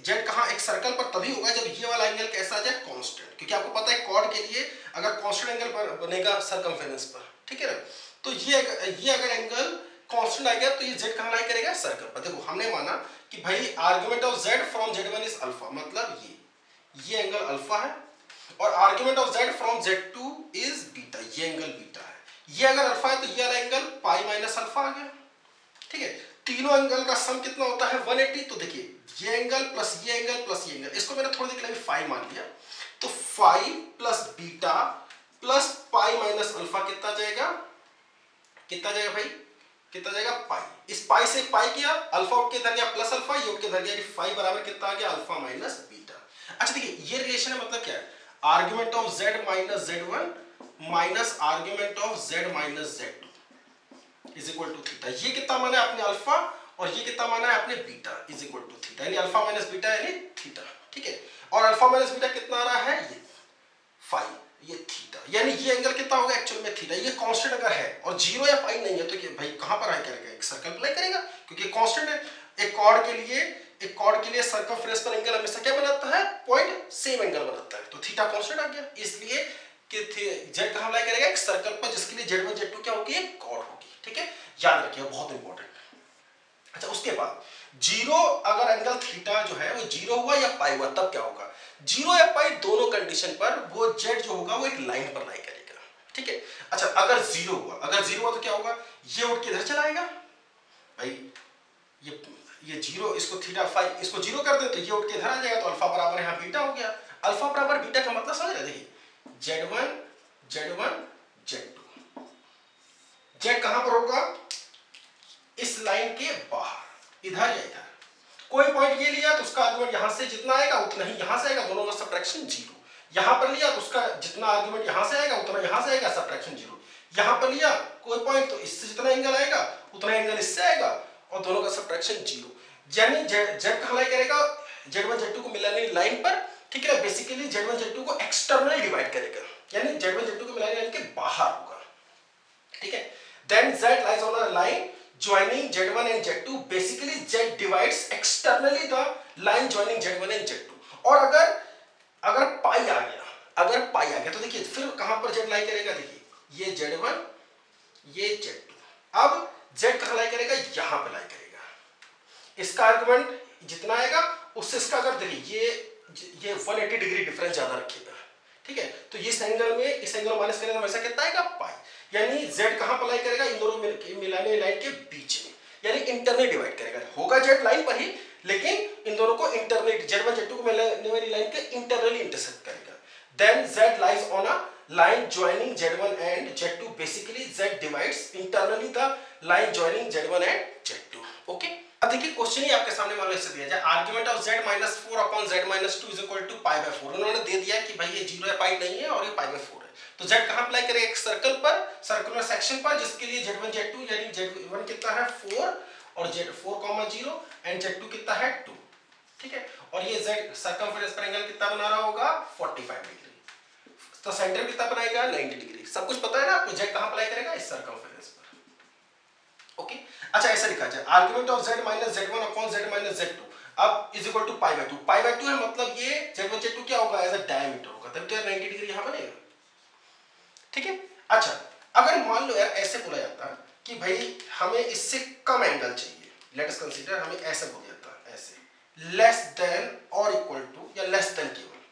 z कहां, एक सर्कल पर तभी होगा जब ये वाला एंगल कैसा आ जाए, कांस्टेंट, क्योंकि आपको पता है कॉर्ड के लिए अगर कांस्टेंट एंगल बनेगा सर्कमफेरेंस पर, ठीक है ना, तो ये अगर एंगल कांस्टेंट आ गया तो ये z कहां लाई करेगा, सर्कल पर। देखो हमने माना कि भाई argument of z from z1 is alpha, मतलब ये एंगल अल्फा है, और argument of z from z2 is beta, ये एंगल बीटा है। ये अगर अल्फा है तो ये वाला एंगल पाई माइनस अल्फा आ गया, ठीक है। तीनों एंगल का सम कितना होता है 180। तो देखिए ये एंगल प्लस ये एंगल प्लस ये एंगल, इसको मैंने थोड़ी देर के लिए फाई मान लिया, तो phi plus beta plus pi minus alpha कितना जाएगा, कितना जाएगा भाई, कितना जाएगा पाई। इस पाई से पाई किया, अल्फा उठ के इधर गया प्लस अल्फा, ये उठ के इधर गया, फाई बराबर कितना आ गया, अल्फा माइनस बीटा। अच्छा देखिए ये रिलेशन है, मतलब क्या है, argument of z minus z1 minus argument of z minus z2 is equal to theta. ये कितना माना है आपने अल्फा, और ये कितना माना है आपने beta, is equal to theta, यानी अल्फा माइनस बीटा यानी थीटा, ठीक है। और अल्फा माइनस बीटा कितना आ रहा है, ये फाई, ये थीटा, यानी ये एंगल कितना होगा एक्चुअल में थीटा। ये कांस्टेंट अगर है और जीरो या पाई नहीं है तो ये भाई कहां पर आई करेगा, एक सर्कल पर लाई करेगा, क्योंकि कांस्टेंट है। एक कॉर्ड के लिए सर्कमफ्रेंस पर एंगल हमेशा क्या बनाता है, पॉइंट सेम एंगल बनाता है, तो थीटा कांस्टेंट आ गया, इसलिए कि z कहां लाई करेगा, एक सर्कल पर, जिसके लिए z1 z2 क्या होगी, एक कॉर्ड होगी, ठीक है, याद रखिए बहुत इंपॉर्टेंट। अच्छा उसके बाद जीरो, अगर एंगल थीटा जो है वो जीरो हुआ या पाई हुआ तब क्या होगा, जीरो या पाई दोनों कंडीशन पर वो z जो होगा वो एक लाइन पर लाई करेगा, ठीक है। अच्छा अगर जीरो हुआ तो क्या होगा, ये उठ के इधर चला आएगा भाई, ये जीरो, इसको थीटा फाई, इसको जीरो कर दे तो ये उठ के इधर आ जाएगा, तो अल्फा बराबर यहाँ बीटा हो गया। अल्फा बराबर बीटा का मतलब समझ रहे, देखिए z1 z2, z कहां पर होगा, इस लाइन के बाहर, इधर या इधर, कोई पॉइंट ये लिया तो उसका आर्गुमेंट यहां से जितना आएगा उतना ही यहां से आएगा, दोनों का सब्ट्रैक्शन जीरो। यहां पर लिया तो उसका जितना आर्गुमेंट यहां से आएगा उतना यहां से आएगा, सब्ट्रैक्शन जीरो। यहां पर लिया कोई पॉइंट तो इससे जितना एंगल आएगा उतना एंगल इससे आएगा, और दोनों का सब्ट्रैक्शन जीरो। यानी z कहां लाई करेगा, z1 z2 को मिलाने लाइन पर, ठीक है, बेसिकली z1 z2 को एक्सटर्नली डिवाइड करेगा, यानी z1 z2 को मिलाने लाइन के बाहर होगा, ठीक है। Then z lies on a line joining z1 and z2, basically z divides externally the line joining z1 and z2। और अगर पाई आ गया तो देखिए फिर कहां पर z लाई करेगा, देखिए ये z1 ये z2, अब z कहां लाई करेगा, यहां पे लाई करेगा। इसका आर्गुमेंट जितना आएगा उससे इसका, अगर देखिए ये 180 डिग्री डिफरेंस ज्यादा रखिएगा, ठीक है, तो इस एंगल में इस एंगल माइनस करेगा हमेशा कितना आएगा, पाई। यानी z कहां पर लाई करेगा, इन दोनों मिलाने लाइन के बीच में, यानी इंटरनली डिवाइड करेगा, होगा z लाइन पर ही, लेकिन इन दोनों को इंटरनली, z1 z2 को मिलाने वाली लाइन के इंटरनली इंटरसेक्ट करेगा। Then z lies on a line joining z1 and z2, basically z divides internally the line joining z1 and z2, okay. अब देखिए क्वेश्चन ही आपके सामने मान लो इससे दिया जाए, argument of z minus 4 upon z minus 2 is equal to pi by 4। उन्होंने दे दिया कि भाई ये 0 या पाई नहीं है और ये पाई बाय 4 है, तो z कहां अप्लाई करें, एक सर्कल पर, सर्कुलर सेक्शन पर, जिसके लिए z1 z2 यानी z1 कितना है 4 और z4 0 एंड z2 कितना है 2, ठीक है। और ये z सर्कमफेरेंस पर एंगल कितना बना रहा होगा 45 डिग्री, तो सेंटर कितना बनाएगा 90 डिग्री। सब कुछ पता है ना आपको, z कहां अप्लाई करेगा इस सर्कमफेरेंस पर, ओके। अच्छा ऐसा लिखा जाए, argument of z minus z1 upon z minus z2 अब is equal to pi by 2। Pi by 2 है मतलब ये z1 z2 क्या होगा, एज अ डायमीटर होगा, तब तो 90 डिग्री यहां बनेगा, ठीक है। अच्छा अगर मान लो यार ऐसे बोला जाता कि भाई हमें इससे कम एंगल चाहिए, लेट अस कंसीडर हमें ऐसे बोला जाता, ऐसे लेस देन और इक्वल टू या लेस देन केवल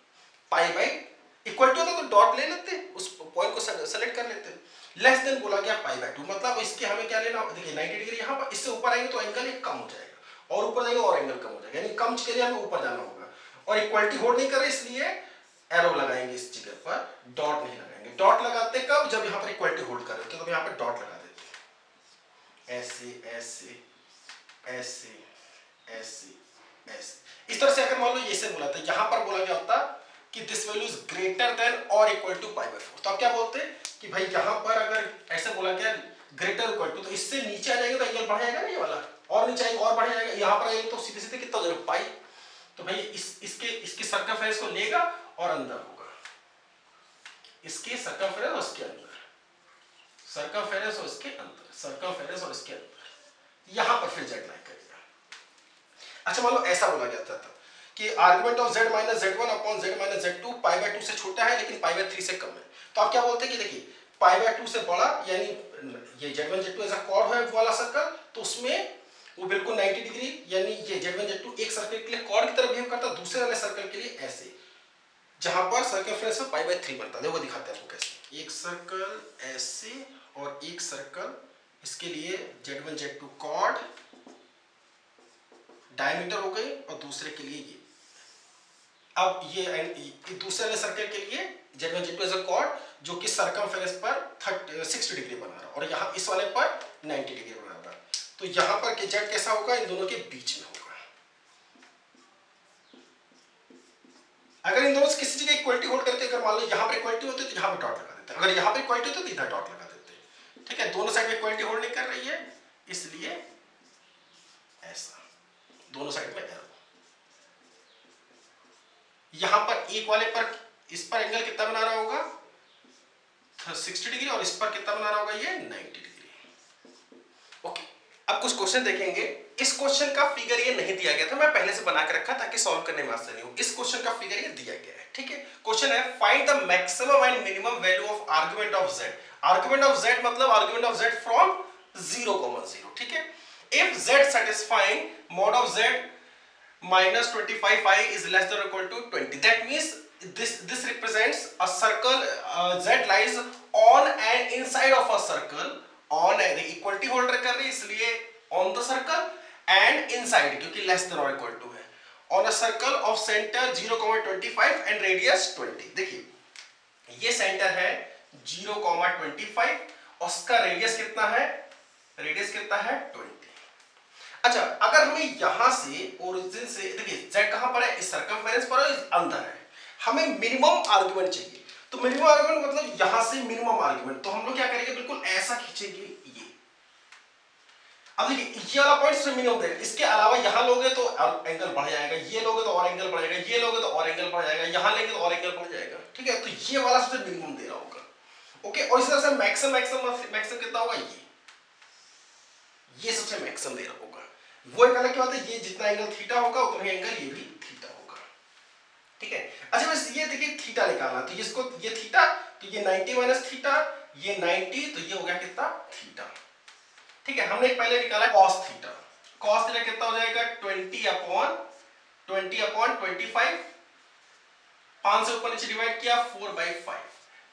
पाई बाय, इक्वल टू तो डॉट ले लेते, उस पॉइंट को सेलेक्ट कर लेते, लेस देन बोला गया पाई बाय 2, मतलब इसके हमें क्या लेना, देखिए 90 डिग्री यहां पर, इससे ऊपर आएंगे तो एंगल एक कम हो जाएगा, और ऊपर जाएंगे और एंगल कम हो जाएगा, यानी कम के लिए हमें ऊपर जाना होगा, और इक्वालिटी होल्ड नहीं कर रहे इसलिए एरो लगाएंगे इस जगह पर, डॉट नहीं लगाएंगे। डॉट लगाते कब, जब यहां पर इक्वालिटी होल्ड कर रहे होते तो यहां पर डॉट लगा देते, ऐसे ऐसे ऐसे ऐसे ऐसे, इस तरह से। अगर मान लो ऐसे बोला था, यहां पर बोला गया होता कि this value is greater then और इक्वल टू पाई बाय 4, तो आप क्या बोलते कि भाई यहां पर अगर ऐसे बोला गया ग्रेटर इक्वल टू, तो इससे नीचे आ जाएगा तो एंगल बढ़ जाएगा ना ये वाला, और नीचे आएगा और बढ़ जाएगा, यहां पर आएगा तो सीधे सीधे कितना हो जाएगा पाई, तो भाई इसके सर्कमफेरेंस को लेगा और अंदर होगा, इसके सर्कमफेरेंस और इसके अंदर, सर्कमफेरेंस और इसके अंदर, सर्कमफेरेंस और इसके अंदर, यहां पर फिर z लाइन करेगा। अच्छा मान लो ऐसा बोला गया था कि argument of z minus z1 upon z minus z2 pi by 2 से छोटा है लेकिन पाई बाय 3 से कम है, तो आप क्या बोलते हैं कि देखिए पाई बाय 2 से बड़ा, यानी ये Z1 Z2 ऐसा कॉर्ड है वाला सर्कल, तो उसमें वो बिल्कुल 90 डिग्री, यानी ये Z1 Z2 एक सर्कल के लिए कॉर्ड की तरह बिहेव करता है, दूसरे वाले सर्कल के लिए ऐसे, जहां पर सर्कमफ्रेंस में π/3 बनता है। देखो दिखाते हैं आपको कैसे, एक सर्कल ऐसे और एक सर्कल, इसके लिए Z1 Z2 कॉर्ड डायमीटर हो गई, और दूसरे के लिए ये। अब ये दूसरे वाले सर्कल के लिए Z1 Z2 as a cord जो कि सर्कमफ्रेंस पर 60 डिग्री बना रहा है, और यहाँ इस वाले पर 90 डिग्री बना रहा है। तो यहाँ पर के Z कैसा होगा, इन दोनों के बीच में होगा। अगर इन दोनों से किसी जगह इक्वलिटी होल्ड करते, अगर मान लो यहाँ पर इक्वलिटी होती है तो यहाँ पर डॉट लगा देते हैं, अगर यहाँ पर इक्वलिटी होती है तो इधर डॉट लगा देते हैं। ठीक है, दोनों साइड में इक्वलिटी होल्ड नहीं कर रही है, इसलिए ऐसा दोनों साइड में एरो। यहां पर एक वाले पर, इस पर एंगल कितना बना रहा होगा 60 डिग्री, और इस पर कितना बना रहा होगा ये 90 डिग्री। ओके, अब कुछ क्वेश्चन देखेंगे। इस क्वेश्चन का फिगर ये नहीं दिया गया था, मैं पहले से बना के रखा ताकि सॉल्व करने में आसानी हो। इस क्वेश्चन का फिगर ये दिया गया है। ठीक है, क्वेश्चन है find the maximum and minimum value of argument of z। Argument of z मतलब आर्गुमेंट ऑफ z फ्रॉम 0, 0। ठीक है, if z satisfying mod of z minus 25i is less than or equal to 20, that means this represents a circle, z lies on and inside of a circle, on and equality hold कर रही है इसलिए on the circle and inside क्योंकि less than or equal to है, on a circle of center 0,25 and radius 20। देखिए ये centre है 0,25 और उसका रेडियस कितना है, रेडियस कितना है 20। अच्छा, अगर हमें यहां से ओरिजिन से, देखिए z कहां पर है, इस सर्कमफेरेंस पर है, अंदर है, हमें मिनिमम आर्गुमेंट चाहिए। तो मिनिमम आर्गुमेंट मतलब यहां से मिनिमम आर्गुमेंट, तो हम लोग क्या करेंगे, बिल्कुल ऐसा खींचेंगे ये। अब देखिए ये वाला पॉइंट से मिनिमम देगा, इसके अलावा यहां लोगे तो एंगल बढ़ जाएगा, ये लोगे तो और एंगल बढ़ जाएगा, ये लोगे तो और एंगल बढ़ जाएगा, यहां लेंगे तो और एंगल बढ़ जाएगा। ठीक है, तो ये वाला सबसे मिनिमम दे रहा होगा। ओके, और इस तरह से मैक्सिमम मैक्सिमम मैक्सिमम कितना होगा, ये सबसे मैक्सिमम दे रहा होगा। वो एक अलग क्या होता है, ये जितना एंगल थीटा होगा उतना ही एंगल ये भी थीटा होगा। ठीक है, अच्छा बस ये देखिए थीटा निकालना, तो इसको ये थीटा, तो ये 90 माइनस थीटा, ये 90, तो ये हो गया कितना थीटा। ठीक है, हमने पहले निकाला cos थीटा, cos थीटा कितना हो जाएगा 20/25, 5 से ऊपर नीचे डिवाइड किया 4/5,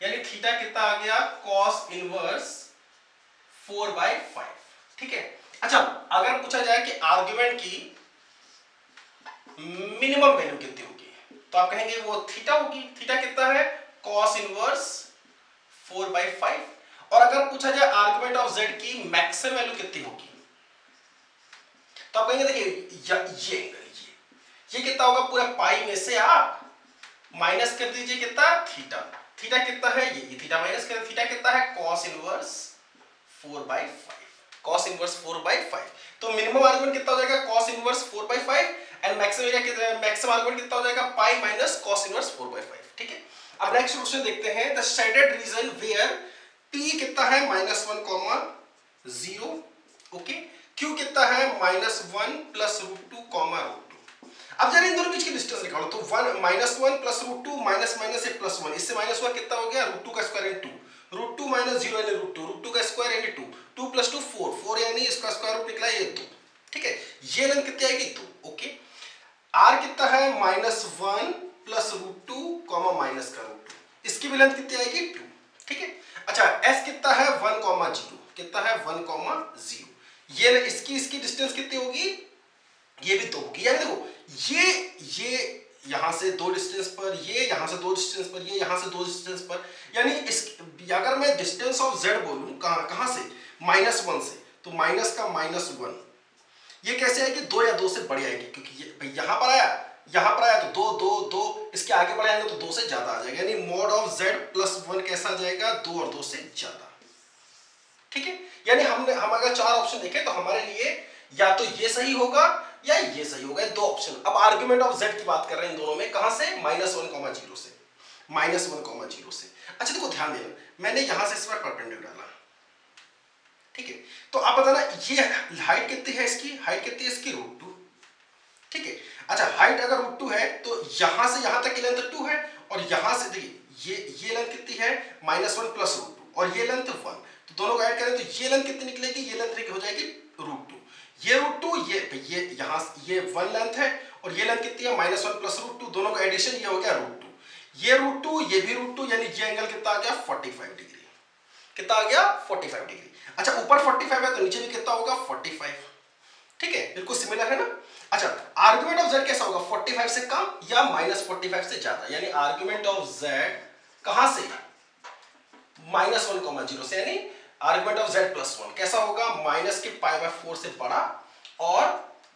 यानी थीटा कितना आ गया cos इनवर्स 4/5। ठीक है, अच्छा अगर पूछा जाए कि आर्गुमेंट की मिनिमम वैल्यू कितनी होगी, तो आप कहेंगे वो थीटा होगी। थीटा कितना है cos इनवर्स 4/5। और अगर पूछा जाए आर्गुमेंट ऑफ z की मैक्सिमम वैल्यू कितनी होगी, तो आप कहेंगे देखिए ये एंगल ये कितना होगा, पूरा पाई में से आप माइनस कर दीजिए कितना थीटा। थीटा कितना है ये थीटा माइनस कर, थीटा कितना है cos इनवर्स 4/5, cos इनवर्स 4/5। तो मिनिमम आर्गुमेंट कितना हो जाएगा cos inverse 4/5 and maximum argument कितना हो जाएगा पाई माइनस cos इनवर्स 4/5। ठीक है, अब नेक्स्ट क्वेश्चन देखते हैं, the shaded region where p कितना है -1, 0। ओके, q कितना है -1 + √2, अब जरा इन दोनों बीच की डिस्टेंस निकालो, तो 1 -1 + √2 माइनस माइनस एक +1, इससे -1 कितना हो गया √2 का स्क्वायर यानी 2, √2 - 0 यानी √2 का स्क्वायर यानी 2, 2 + 2 4 यानी इसका स्क्वायर रूट निकला ये 2। ठीक है, ये लेंथ कितनी आएगी 2। ओके, r कितना है -1 + √2 माइनस का √2, इसकी भी लेंथ कितनी आएगी 2। ठीक है, अच्छा s कितना है 1,0, कितना है 1,0, ये इसकी डिस्टेंस कितनी होगी, ये भी 2 होगी। यानी देखो ये यहां से 2 डिस्टेंस पर, ये यहां से 2 डिस्टेंस पर, ये यहां से 2 डिस्टेंस पर, यानी अगर मैं डिस्टेंस ऑफ z बोलूं कहां से -1 से, तो माइनस का -1 ये कैसे आएगी 2 या 2 से बड़ी आएगी, क्योंकि ये यहां पर आया तो 2 2 2, इसके आगे बढ़ जाएंगे तो 2 से ज्यादा आ जाएगा, यानी mod ऑफ z + 1 कैसा आ जाएगा 2 और 2 से ज्यादा। ठीक है, यानी हम अगर 4 ऑप्शन देखें तो हमारे लिए या तो ये सही होगा या ये सही होगा, 2 ऑप्शन। अब आर्गुमेंट ऑफ z की बात कर रहे हैं इन दोनों में, कहां से -1,0 से, -1,0 से। अच्छा देखो ध्यान देना, मैंने यहां से इस पर परपेंडिकुलर डाला। ठीक है, तो आप बताना ये हाइट कितनी है, इसकी हाइट कितनी है इसकी √2। ठीक है, अच्छा हाइट अगर √2 है तो यहां से यहां तक की लेंथ 2 है, और यहां से देखिए ये लेंथ कितनी है -1 + √2 और ये लेंथ 1, तो दोनों को ऐड करें तो ये लेंथ कितनी निकलेगी, ये लेंथ हो जाएगी √2, ये √2, ये यहाँ ये 1 लेंथ है और ये लेंथ कितनी है -1 + √2, दोनों का एडिशन ये हो गया √2, ये √2 ये भी √2, यानी ये एंगल कितना आ गया 45 डिग्री, कितना आ गया 45 डिग्री। अच्छा ऊपर 45 है तो नीचे भी कितना होगा 45, ठीक है बिल्कुल सिमिलर है ना। अच्छा आर्गुमेंट ऑफ z कैसा होगा 45 से कम या -45 से ज्यादा, यानी आर्गुमेंट ऑफ z कहां से -1,0 से, यानी आर्गुमेंट ऑफ z + 1 कैसा होगा माइनस के π/4 से बड़ा और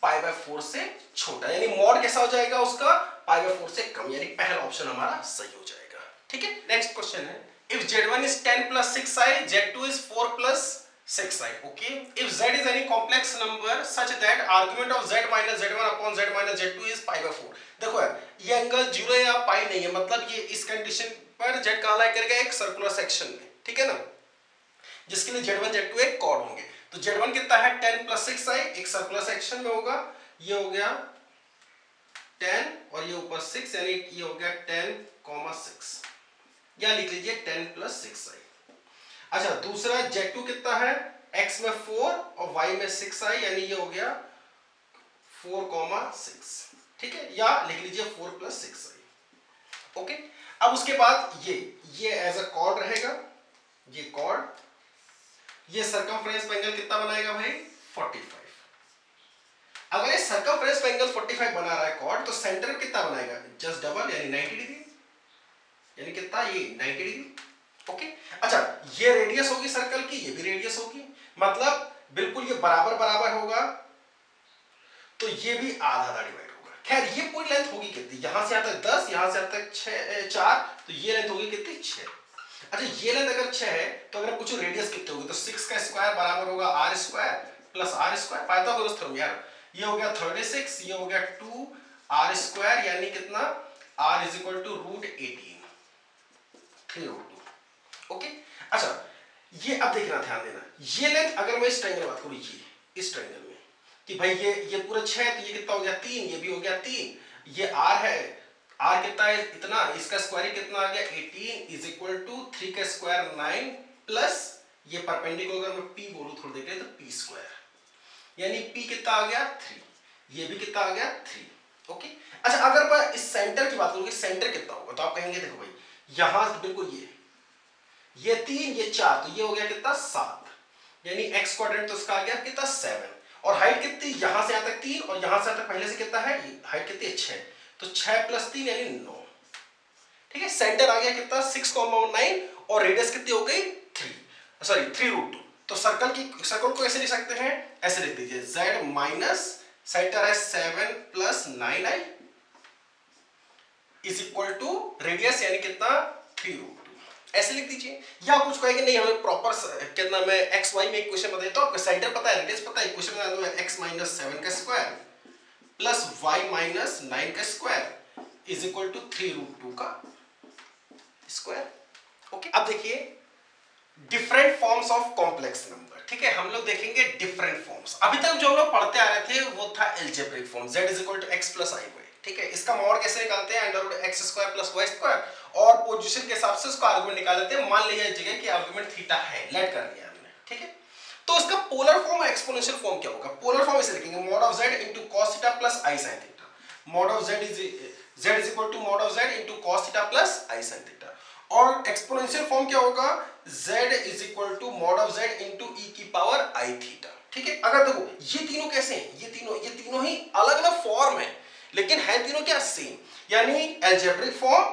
π/4 से छोटा, यानी मॉड कैसा हो जाएगा उसका π/4 से कम, यानी पहला ऑप्शन हमारा सही हो जाएगा। ठीक है नेक्स्ट क्वेश्चन है if z1 is 10 + 6i z2 is 4 + 6i, okay, if z is any complex number such that argument of z minus z1 upon z minus z2 is π/4, देखो यार ये एंगल 0 या पाई नहीं है, मतलब ये इस कंडीशन पर z कहां लाई करेगा एक सर्कुलर सेक्शन में, ठीक है ना, जिसके लिए z1 z2 एक कॉर्ड होंगे, तो z1 कितना है 10 + 6i, एक सर्कुलर सेक्शन में होगा, ये हो गया 10 और ये ऊपर 6, यानी ये हो गया 10,6, या लिख लीजिए 10 + 6i। अच्छा दूसरा z2 कितना है x में 4 और y में 6i, यानी ये हो गया 4,6, ठीक है, या लिख लीजिए 4 + 6i। ओके अब उसके बाद ये एज अ कॉर्ड रहेगा, ये कॉर्ड, ये सर्कमफ्रेंस पे एंगल कितना बनाएगा भाई 45। अगर ये सर्कमफ्रेंस पे एंगल 45 बना रहा है कॉर्ड, तो सेंटर कितना बनाएगा जस्ट डबल, यानी 90 डिग्री, यानी कितना ये 90 डिग्री। ओके अच्छा ये रेडियस होगी सर्कल की, ये भी रेडियस होगी, मतलब बिल्कुल ये बराबर बराबर होगा, तो ये भी आधा डिवाइड होगा। खैर ये पूरी लेंथ होगी कितनी, यहां से यहां तक 10, यहां से यहां तक 4, तो ये लेंथ होगी कितनी 6। अच्छा ये लेंथ अगर 6 है तो अगर पूछो रेडियस कितनी होगी, तो 6 का स्क्वायर बराबर होगा r² + r², फायदा करो थ्योरम यार, ये हो गया 36, ये हो गया 2r², यानी कितना r = √18, 3√2। ओके अच्छा ये अब देखना ध्यान देना, ये लेंथ अगर मैं इस ट्रायंगल बात करूं, ये इस ट्रायंगल में कि भाई ये पूरा 6 है, तो ये कितना हो गया 3, ये भी हो गया 3, ये r है, r कितना है इतना, इसका स्क्वायर कितना आ गया 18 = 3 का स्क्वायर 9 प्लस ये परपेंडिकुलर अगर मैं p बोलूं थोड़ी देर के लिए तो p², यानी p कितना आ गया 3, ये भी कितना आ गया 3। ओके अच्छा अगर मैं इस सेंटर की बात करूं कि सेंटर कितना होगा, तो आप कहेंगे देखो भाई यहां बिल्कुल ये 3 ये 4, तो ये हो गया कितना 7, यानी x क्वाड्रेंट तो इसका आ गया कितना 7, और हाइट कितनी यहां से यहां तक 3 और यहां से यहां तक पहले से कितना है हाइट कितनी है 6, तो 6 + 3 यानी 9, ठीक है, सेंटर आ गया कितना 6,9 और रेडियस कितनी हो गई 3√2। तो सर्कल को ऐसे लिख सकते हैं, ऐसे लिख दीजिए z माइनस सेंटर है 7 + 9i = रेडियस यानी कितना 3√2, ऐसे लिख दीजिए। या कुछ कहेंगे नहीं हमें प्रॉपर कितना मैं x y में इक्वेशन बता देता हूं, आपको सेंटर पता है रेडियस पता है, इक्वेशन बता दूं x - 7 का स्क्वायर प्लस y - 9 का स्क्वायर = 3√2 का स्क्वायर। ओके अब देखिए different forms of complex number, ठीक है, हम लोग देखेंगे डिफरेंट फॉर्म्स। अभी तक जो हम लोग पढ़ते आ रहे थे वो था algebraic form z = x + iy, ठीक है, इसका मॉड कैसे निकालते हैं √x² + y², और पोजीशन के हिसाब से उसका आर्गुमेंट निकाल लेते हैं। मान लिया इस जगह कि आर्गुमेंट थीटा है, लेट कर लिया हमने, ठीक है, तो इसका पोलर फॉर्म और एक्सपोनेंशियल फॉर्म क्या होगा। पोलर फॉर्म इसे लिखेंगे mod of z * cos θ + i sin θ, mod of z = mod of z * cos θ + i sin θ, और एक्सपोनेंशियल फॉर्म क्या होगा z = mod of z * e⁻i⁻, ठीक है। अगर देखो ये तीनों कैसे हैं, ये तीनों ही अलग-अलग फॉर्म है, लेकिन है तीनों क्या सेम, यानी अलजेब्रिक फॉर्म,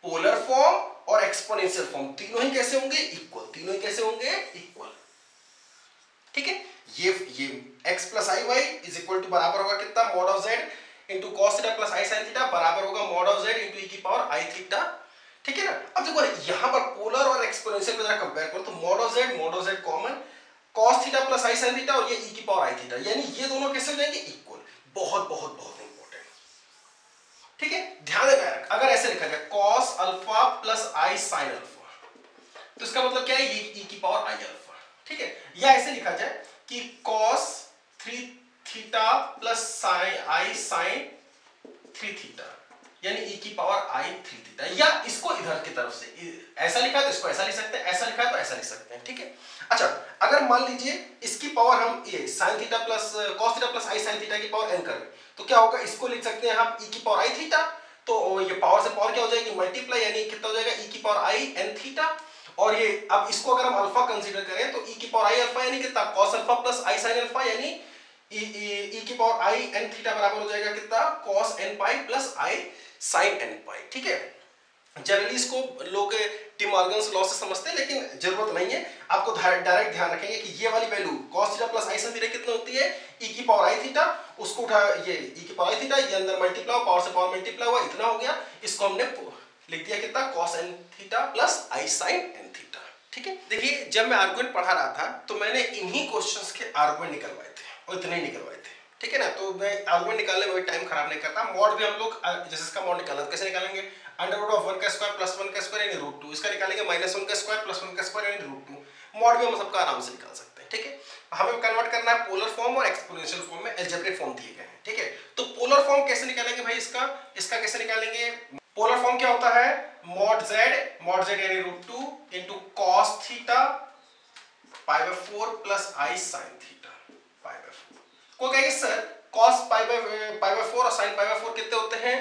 पोलर फॉर्म और एक्सपोनेंशियल फॉर्म तीनों ही कैसे होंगे इक्वल, तीनों ही कैसे होंगे इक्वल, ठीक है। ये x + iy = बराबर होगा कितना mod of z * cos θ + i sin θ बराबर होगा mod of z * e⁻i⁻, ठीक है ना। अब देखो यहां पर पोलर और एक्सपोनेंशियल को जरा कंपेयर करो, तो mod of z common, cos θ + i sin θ और ये e⁻i⁻, यानी ये दोनों कैसे हो जाएंगे इक्वल। बहुत बहुत बहुत इंपॉर्टेंट, ठीक है, ध्यान देना। अगर ऐसे लिखा जाए cos α + i sin α, तो इसका मतलब क्या है ये e⁻i⁻, ठीक है, या ऐसे लिखा जाए कि cos 3θ + i sin 3θ, यानी e⁻i⁻3θ, या इसको इधर की तरफ से ऐसा लिखा है तो इसको ऐसा लिख सकते हैं, ऐसा लिखा है तो ऐसा लिख सकते हैं, ठीक है। अच्छा मान लीजिए इसकी पावर हम ये sin थीटा प्लस cos थीटा प्लस i sin थीटा की पावर n करें तो क्या होगा, इसको लिख सकते हैं आप e की पावर i थीटा, तो ये पावर से पावर क्या हो जाएगी मल्टीप्लाई, यानी कितना हो जाएगा e की पावर i n थीटा। और ये अब इसको अगर हम अल्फा कंसीडर करें तो e की पावर i अल्फा यानी कितना cos alpha plus i sin alpha, यानी e की पावर i n थीटा बराबर हो जाएगा कितना cos n pi plus i sin n पाई। ठीक है, जनरली इसको लोग डी मॉर्गन्स लॉ से समझते हैं, लेकिन जरूरत नहीं है, आपको डायरेक्ट ध्यान रखेंगे कि ये वाली वैल्यू cos थीटा प्लस i sin थीटा कितनी होती है e की पावर i थीटा, उसको उठा ये e की पावर i थीटा, ये अंदर मल्टीप्लाई पावर से पावर मल्टीप्लाई हुआ, इतना हो गया, इसको हमने लिख दिया कितना cos n theta plus i sin n theta. ठीक है, देखिए जब मैं आर्गुमेंट पढ़ा रहा था तो मैंने इन्हीं क्वेश्चंस के आर्गुमेंट निकलवाए थे और इतने ही निकलवाए थे। ठीक है ना, तो मैं आर्गुमेंट निकालने में टाइम खराब नहीं करता। मॉड भी हम लोग जैसे इसका मॉड निकाला कैसे निकालेंगे, अंडर रूट ऑफ 1 का स्क्वायर प्लस 1 का स्क्वायर यानी रूट 2, इसका निकालेंगे माइनस 1 का स्क्वायर प्लस 1 का स्क्वायर यानी रूट 2। मॉड भी हम सबका आराम से निकाल सकते हैं। ठीक है, हमें कन्वर्ट करना है पोलर फॉर्म और एक्सपोनेंशियल फॉर्म में, अलजेब्रिक फॉर्म दिए गए हैं। ठीक है, तो पोलर फॉर्म कैसे निकालेंगे भाई, इसका कैसे निकालेंगे, पोलर फॉर्म क्या होता है मॉड z यानी रूट 2 इंटू cos थीटा pi by 4 plus i sin थीटा पाई बाय 4। कोई कहेंगे सर cos पाई बाय 4 और sin पाई बाय 4 कितने होते हैं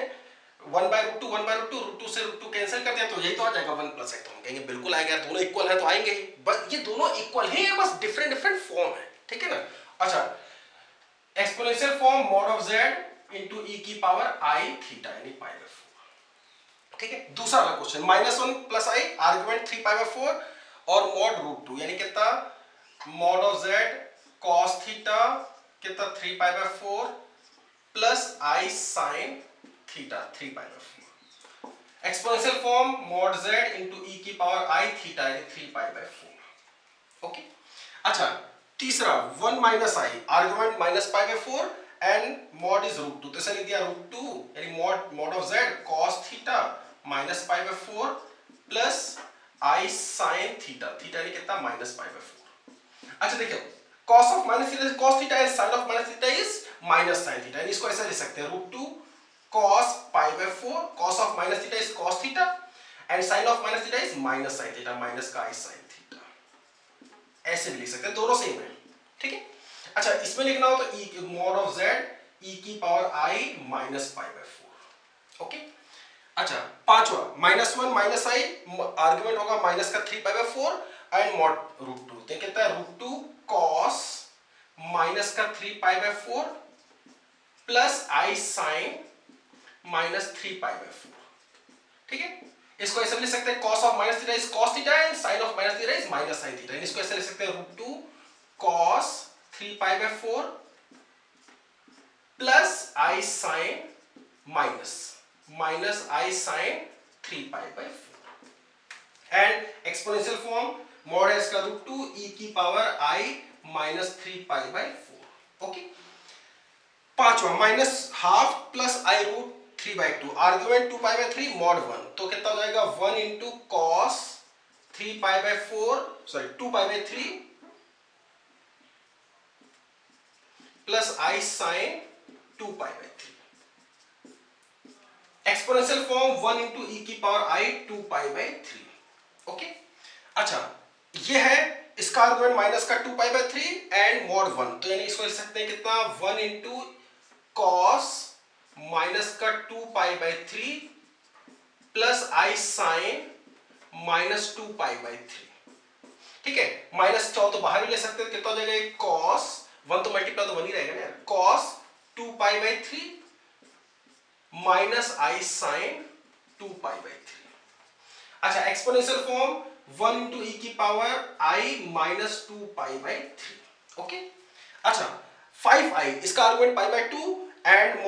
1 by root 2 1 by root 2, root 2 से रूट 2 कैंसिल कर दिया तो यही तो आ जाएगा 1 प्लस i। तो हम कहेंगे बिल्कुल आएगा यार, दोनों इक्वल है तो आएंगे ही, बस ये दोनों इक्वल ही है, बस डिफरेंट डिफरेंट फॉर्म है। ठीक है ना, अच्छा exponential form mod of z into e की पावर i थीटा यानी पाई बाय 4। ठीक है, दूसरा वाला question -1 plus i argument 3 pi by 4 और मॉड रूट 2 यानी कितना mod of z cos theta कितना 3 pi by 4 plus i sin theta 3 pi by 4। Exponential form mod z into e की पावर i थीटा यानी 3 पाई बाय 4। ओके, अच्छा तीसरा 1 minus i argument minus pi by 4 and mod is root 2, तो इसे लिख दिया root 2 यानी mod of z cos theta minus pi by 4 plus i sin theta, theta यानी कितना माइनस पाई बाय 4। अच्छा देखिए cos of minus theta cos theta and sin of minus theta is minus sin theta, यानी इसको ऐसे लिख सकते हैं root 2 cos pi by 4, cos of minus theta is cos theta and sin of minus theta is minus sin theta, minus का i sin theta, ऐसे भी लिख सकते हैं, दोनों सेम है। ठीक है, अच्छा इसमें लिखना हो तो e mod of z e की power i minus pi by 4। Okay, अच्छा पांचवा -1 माइनस i आर्गुमेंट होगा माइनस का 3 pi by 4 and mod root 2, तो कितना है रूट 2 cos माइनस का 3 pi by 4 plus i sin minus 3 pi by 4। ठीक है, इसको ऐसे लिख सकते हैं cos of minus theta is cos theta and sin of minus theta is minus sin theta, इसको ऐसे लिख सकते हैं root 2 cos 3 pi by 4 plus i sin minus i sin 3 pi by 4 and exponential form mod है इसका root 2 e की power i minus 3 pi by 4। Okay, पांचवा minus half plus i root 3 by 2 argument 2 pi by 3 mod 1, तो कितना हो जाएगा 1 into cos 3 pi by 4 sorry 2 pi by 3 plus i sin 2 pi by 3। Exponential form 1 into e की power i 2 pi by 3। ओके, अच्छा ये है इसका आर्गुमेंट माइनस का 2 पाई बाय 3 एंड मॉड 1, तो यानी इसको लिख सकते हैं कितना 1 इंटू cos माइनस का 2 pi by 3 plus i sin minus 2 pi by 3। ठीक है, माइनस चाहो तो बाहर भी ले सकते हैं, कितना हो जाएगा cos 1 तो मल्टीप्लाई तो 1 ही रहेगा ना, cos 2 pi by 3 minus i sin 2 pi by 3। अच्छा एक्सपोनेंशियल फॉर्म 1 इंटू e की power i minus 2 pi by 3। ओके, अच्छा 5i इसका argument pi by 2 and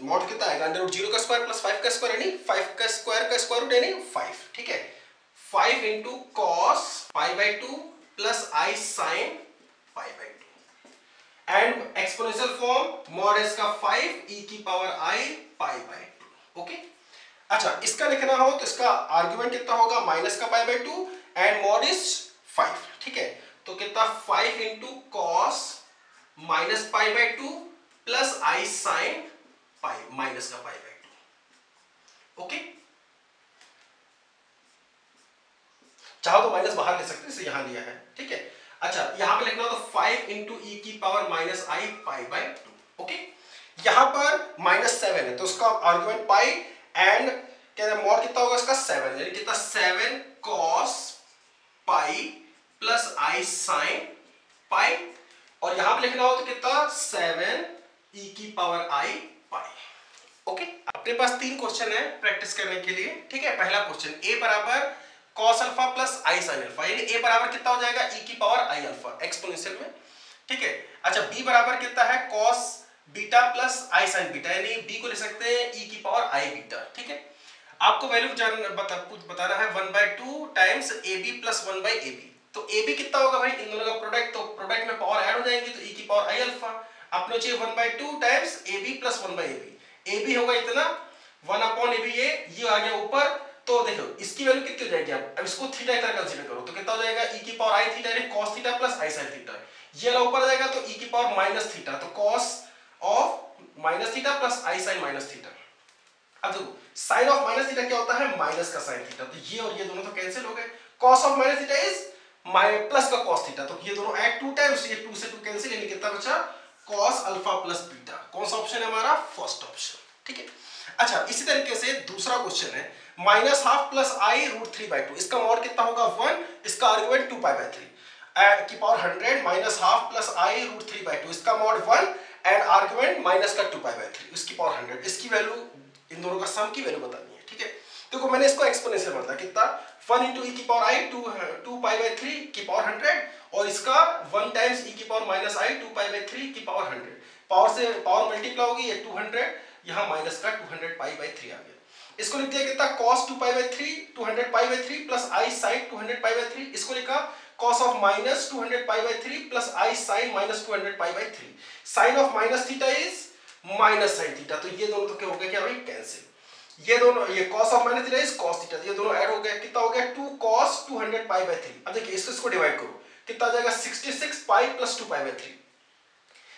mod कितना आएगा अंडर रूट 0 का स्क्वायर प्लस 5 का स्क्वायर यानी 5 का स्क्वायर रूट यानी 5। ठीक है, 5 into cos pi by 2 plus i sin pi by 2 and exponential form mod इसका 5 e की power i pi by 2। Okay, अच्छा इसका लिखना हो तो इसका आर्गुमेंट कितना होगा माइनस का pi by 2 and mod is 5। ठीक है, तो कितना 5 into cos minus pi by 2 plus i sin pi minus का पाई बाय 2। ओके, चाहो तो माइनस बाहर ले सकते हैं, इसे यहां लिया है। ठीक है, अच्छा यहां पे लिखना हो तो 5 इंटू ई की power minus I pi by 2। Okay, यहां पर -7 है तो उसका आर्गुमेंट पाई एंड क्या मॉड कितना होगा इसका 7, यानी कितना 7 cos pi plus i sine pi, और यहां पे लिखना हो तो कितना 7 ई की पावर आई पाई। ओके, अपने पास 3 क्वेश्चन है प्रैक्टिस करने के लिए। ठीक है, पहला क्वेश्चन a बराबर cos alpha plus i sine alpha, यानी a बराबर कितना हो जाएगा e की पावर आई अल्फा एक्सपोनेंशियल में। ठीक है, अच्छा b बराबर कितना है cos beta plus i sign beta, यानी b को लिख सकते हैं e की पावर आई बीटा। ठीक है, आपको वैल्यू बताना है 1/2 टाइम्स ab प्लस 1/ab। तो ab कितना होगा भाई, इन दोनों का प्रोडक्ट, तो प्रोडक्ट में पावर ऐड हो जाएंगे तो e की पावर आई अल्फा। अपने चाहिए 1/2 times ab plus 1/ab, ab होगा इतना 1/ab, ये आ गया ऊपर। तो देखो इसकी वैल्यू कितनी हो जाएगी, अब इसको थीटा की तरह कंसीडर करो तो कितना हो जाएगा e की पावर आई थीटा, यानी cos थीटा प्लस आई साइन थीटा। ये वाला ऊपर आ जाएगा तो e की पावर माइनस थीटा, तो cos of minus theta plus i sine minus theta. अब देखो साइन ऑफ माइनस थीटा क्या होता है, माइनस का साइन थीटा, तो ये और ये दोनों तो कैंसिल हो गए। cos of minus theta is plus का cos थीटा, तो ये दोनों ऐड 2 टाइम्स, ये 2 से 2 कैंसिल, यानी कितना बचा cos अल्फा प्लस बीटा। कौन सा ऑप्शन है हमारा, फर्स्ट ऑप्शन। ठीक है, अच्छा इसी तरीके से दूसरा क्वेश्चन है -12 प्लस आई रूट 3/2, इसका मॉड कितना होगा 1, इसका आर्गुमेंट 2π/3 की पावर 100 -12 प्लस आई रूट 3/2, इसका मॉड 1 एंड आर्गुमेंट माइनस का 2π/3 इसकी पावर 100। इसकी वैल्यू, इन दोनों का सम की वैल्यू बतानी है। ठीक है, देखो मैंने इसको एक्सपोनेंशियल बदला, कितना 1 इंटू ई की पावर आई 2π/3 की पावर 100, और इसका 1 टाइम्स ई की पावर माइनस आई 2π/3 की पावर 100। पावर से पावर मल्टीप्लाई होगी, ये 200, यहाँ माइनस का 200π/3 आ गया। इसको लिख दिया कितना cos 2π/3 200π/3 प्लस आई साइन 200π/3, इसको लिखा cos of minus 200π/3 plus i sine minus 200π/3। Sine of minus theta is minus sine theta, तो ये दोनों तो क्या हो गया, क्या भाई कैंसिल। ये दोनों, ये cos of minus theta is cos theta, ये दोनों ऐड हो गए, कितना हो गया 2 cos 200π/3। अब देखिए इसको डिवाइड करो, कितना आ जाएगा 66 पाई प्लस 2π/3।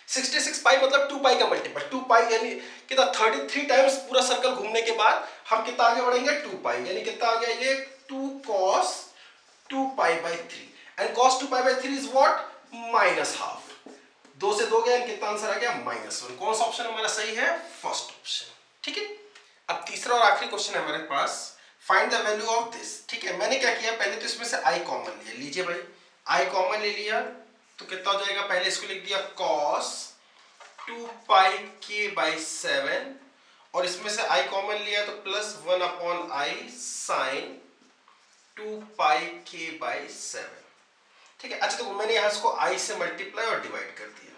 66 पाई मतलब 2 पाई का मल्टीपल, 2 पाई यानी कितना 33 टाइम्स पूरा सर्कल घूमने के बाद हम कितना आगे बढ़ेंगे 2 पाई, यानी कितना आ गया ये 2 cos 2π/3 and cos 2π/3 is what -12, 2 से 2 गया, कितना आंसर आ गया -1। कौन सा ऑप्शन हमारा सही है, फर्स्ट ऑप्शन। ठीक है, अब तीसरा और आखिरी क्वेश्चन है हमारे पास, find the value of this. ठीक है, मैंने क्या किया, पहले तो इसमें से i कॉमन लिया, लीजिए भाई i कॉमन ले लिया तो कितना हो जाएगा, पहले इसको लिख दिया cos 2πk/7, और इसमें से i कॉमन लिया तो प्लस 1/i sin 2πk/7। ठीक है, अच्छा तो मैंने यहां इसको i से मल्टीप्लाई और डिवाइड कर दिया,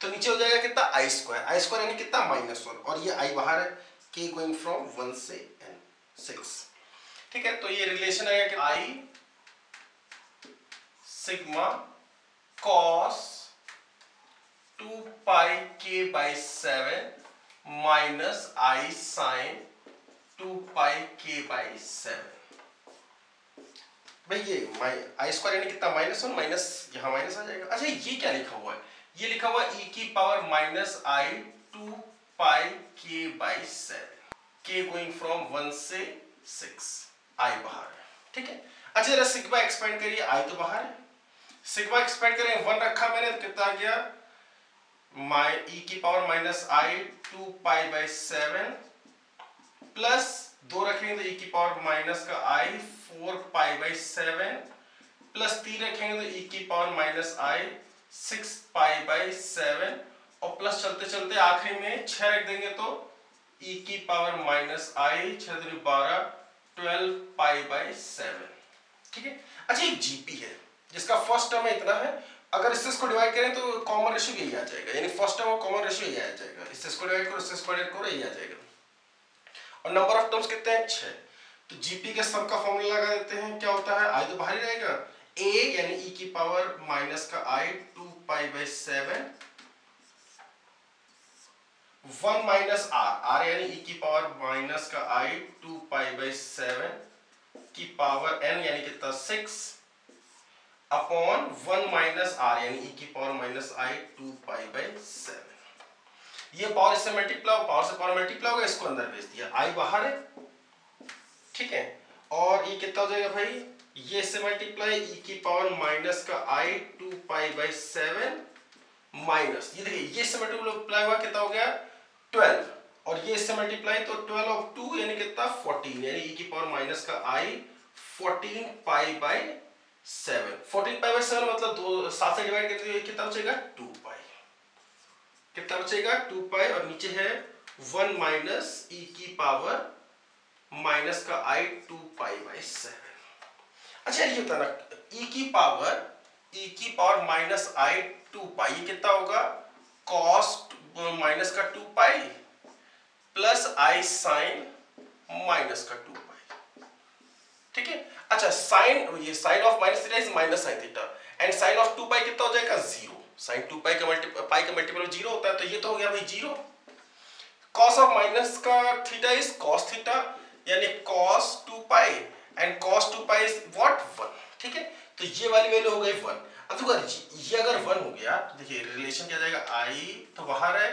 तो नीचे हो जाएगा कितना i² यानी कितना -1, और ये i बाहर है, k गोइंग फ्रॉम 1 से n 6। ठीक है, तो ये रिलेशन आएगा कि i sigma cos 2πk/7 minus i sin 2πk/7। भाई ये i² यानी कितना -1, माइनस यहाँ माइनस आ जाएगा। अच्छा ये क्या लिखा हुआ है, ये लिखा हुआ e की power -i 2πk/7, k going from 1 से 6, i बाहर है। ठीक है, अच्छा जरा सिग्मा एक्सपेंड करिए, i तो बाहर है, सिग्मा एक्सपेंड करें 1 रखा मैंने तो कितना आ गया e की पावर -i 2π/7 प्लस 2 रखेंगे तो e की पावर माइनस का i 4π/7 प्लस 3 रखेंगे तो e की पावर -i 6π/7, और प्लस चलते चलते आखिरी में 6 रख देंगे तो e की पावर -i 6 12 12π/7। ठीक है, अच्छा एक जीपी है जिसका फर्स्ट टर्म इतना है, अगर इसको डिवाइड करें तो कॉमन रेशियो यही आ जाएगा, यानी फर्स्ट टर्म और कॉमन रेशियो यही आ जाएगा, इसको डिवाइड करो इसको डिवाइड करो यही आ जाएगा, और नंबर ऑफ टर्म्स कितने हैं 6। तो जीपी के सम का फॉर्मूला लगा देते हैं, क्या होता है i तो बाहर ही रहेगा, a यानी e की पावर माइनस का i 2π/7 1 माइनस r यानी e की पावर माइनस का i 2π/7 की पावर n यानी कितना 6 अपॉन 1 माइनस r यानी e की पावर -i 2π/7। ये पावर इससे मल्टीप्लाई, पावर से पावर मल्टीप्लाई होगा, इसको अंदर भेज दिया, i बाहर है। ठीक है, और ये कितना हो जाएगा भाई, ये से मल्टीप्लाई e की पावर माइनस का i 2 पाई बाई 7 माइनस, ये देखिए ये से मल्टीप्लाई हुआ कितना हो गया 12, और ये इससे मल्टीप्लाई तो 12 ऑफ 2 यानी कितना 14, यानी e की पावर माइनस का i 14 pi by 7। 14 pi by 7 मतलब 7 से डिवाइड करते हुए कितना बचेगा 2 पाई, कितना बचेगा 2 पाई, और नीचे है 1 माइनस e की पावर माइनस का i 2 पाई बाई 7। अच्छा ये होता ना e की पावर माइनस i 2 पाई, ये कितना होगा cos माइनस का 2 pi plus i sine minus का 2 पाई, ठीक है। अच्छा साइन, ये sine of minus theta is minus sine theta, and sine of 2 pi कितना हो जाएगा 0, साइन 2 पाई का मल्टीपल 0 होता है, तो ये तो हो गया भाई 0। cos ऑफ माइनस का थीटा इज cos थीटा, यानी cos 2 pi, and cos 2 pi is what 1, ठीक है। तो ये वाली वैल्यू हो गई 1। अब देखो ये अगर 1 हो गया तो देखिए रिलेशन क्या जाएगा i तो बाहर है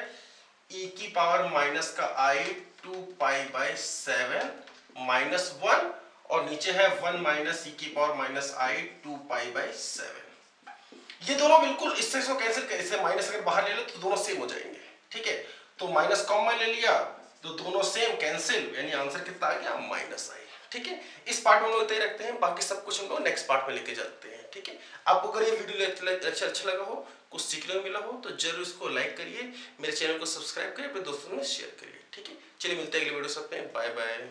e की पावर माइनस का i 2 पाई बाई 7 माइनस 1, और नीचे है 1 माइनस e की power minus i 2 pi by 7। ये दोनों बिल्कुल इससे इसको कैंसिल कर, इससे माइनस अगर बाहर ले लो तो दोनों सेम हो जाएंगे, ठीक है। तो माइनस कॉमन ले लिया तो दोनों सेम कैंसिल, यानी आंसर कितना आ गया माइनस i, ठीक है। इस पार्ट में हम लोग इतना ही रखते हैं, बाकी सब कुछ हम लोग नेक्स्ट पार्ट में लेके जाते हैं, ठीक है। आपको अगर ये वीडियो लेक्चर अच्छा लगा हो, कुछ सीखने को मिला हो, तो जरूर इसको लाइक करिए, मेरे चैनल को सब्सक्राइब करिए, अपने दोस्तों में शेयर करिए, ठीक है। चलिए मिलते हैं अगले वीडियो सब पे, बाय बाय।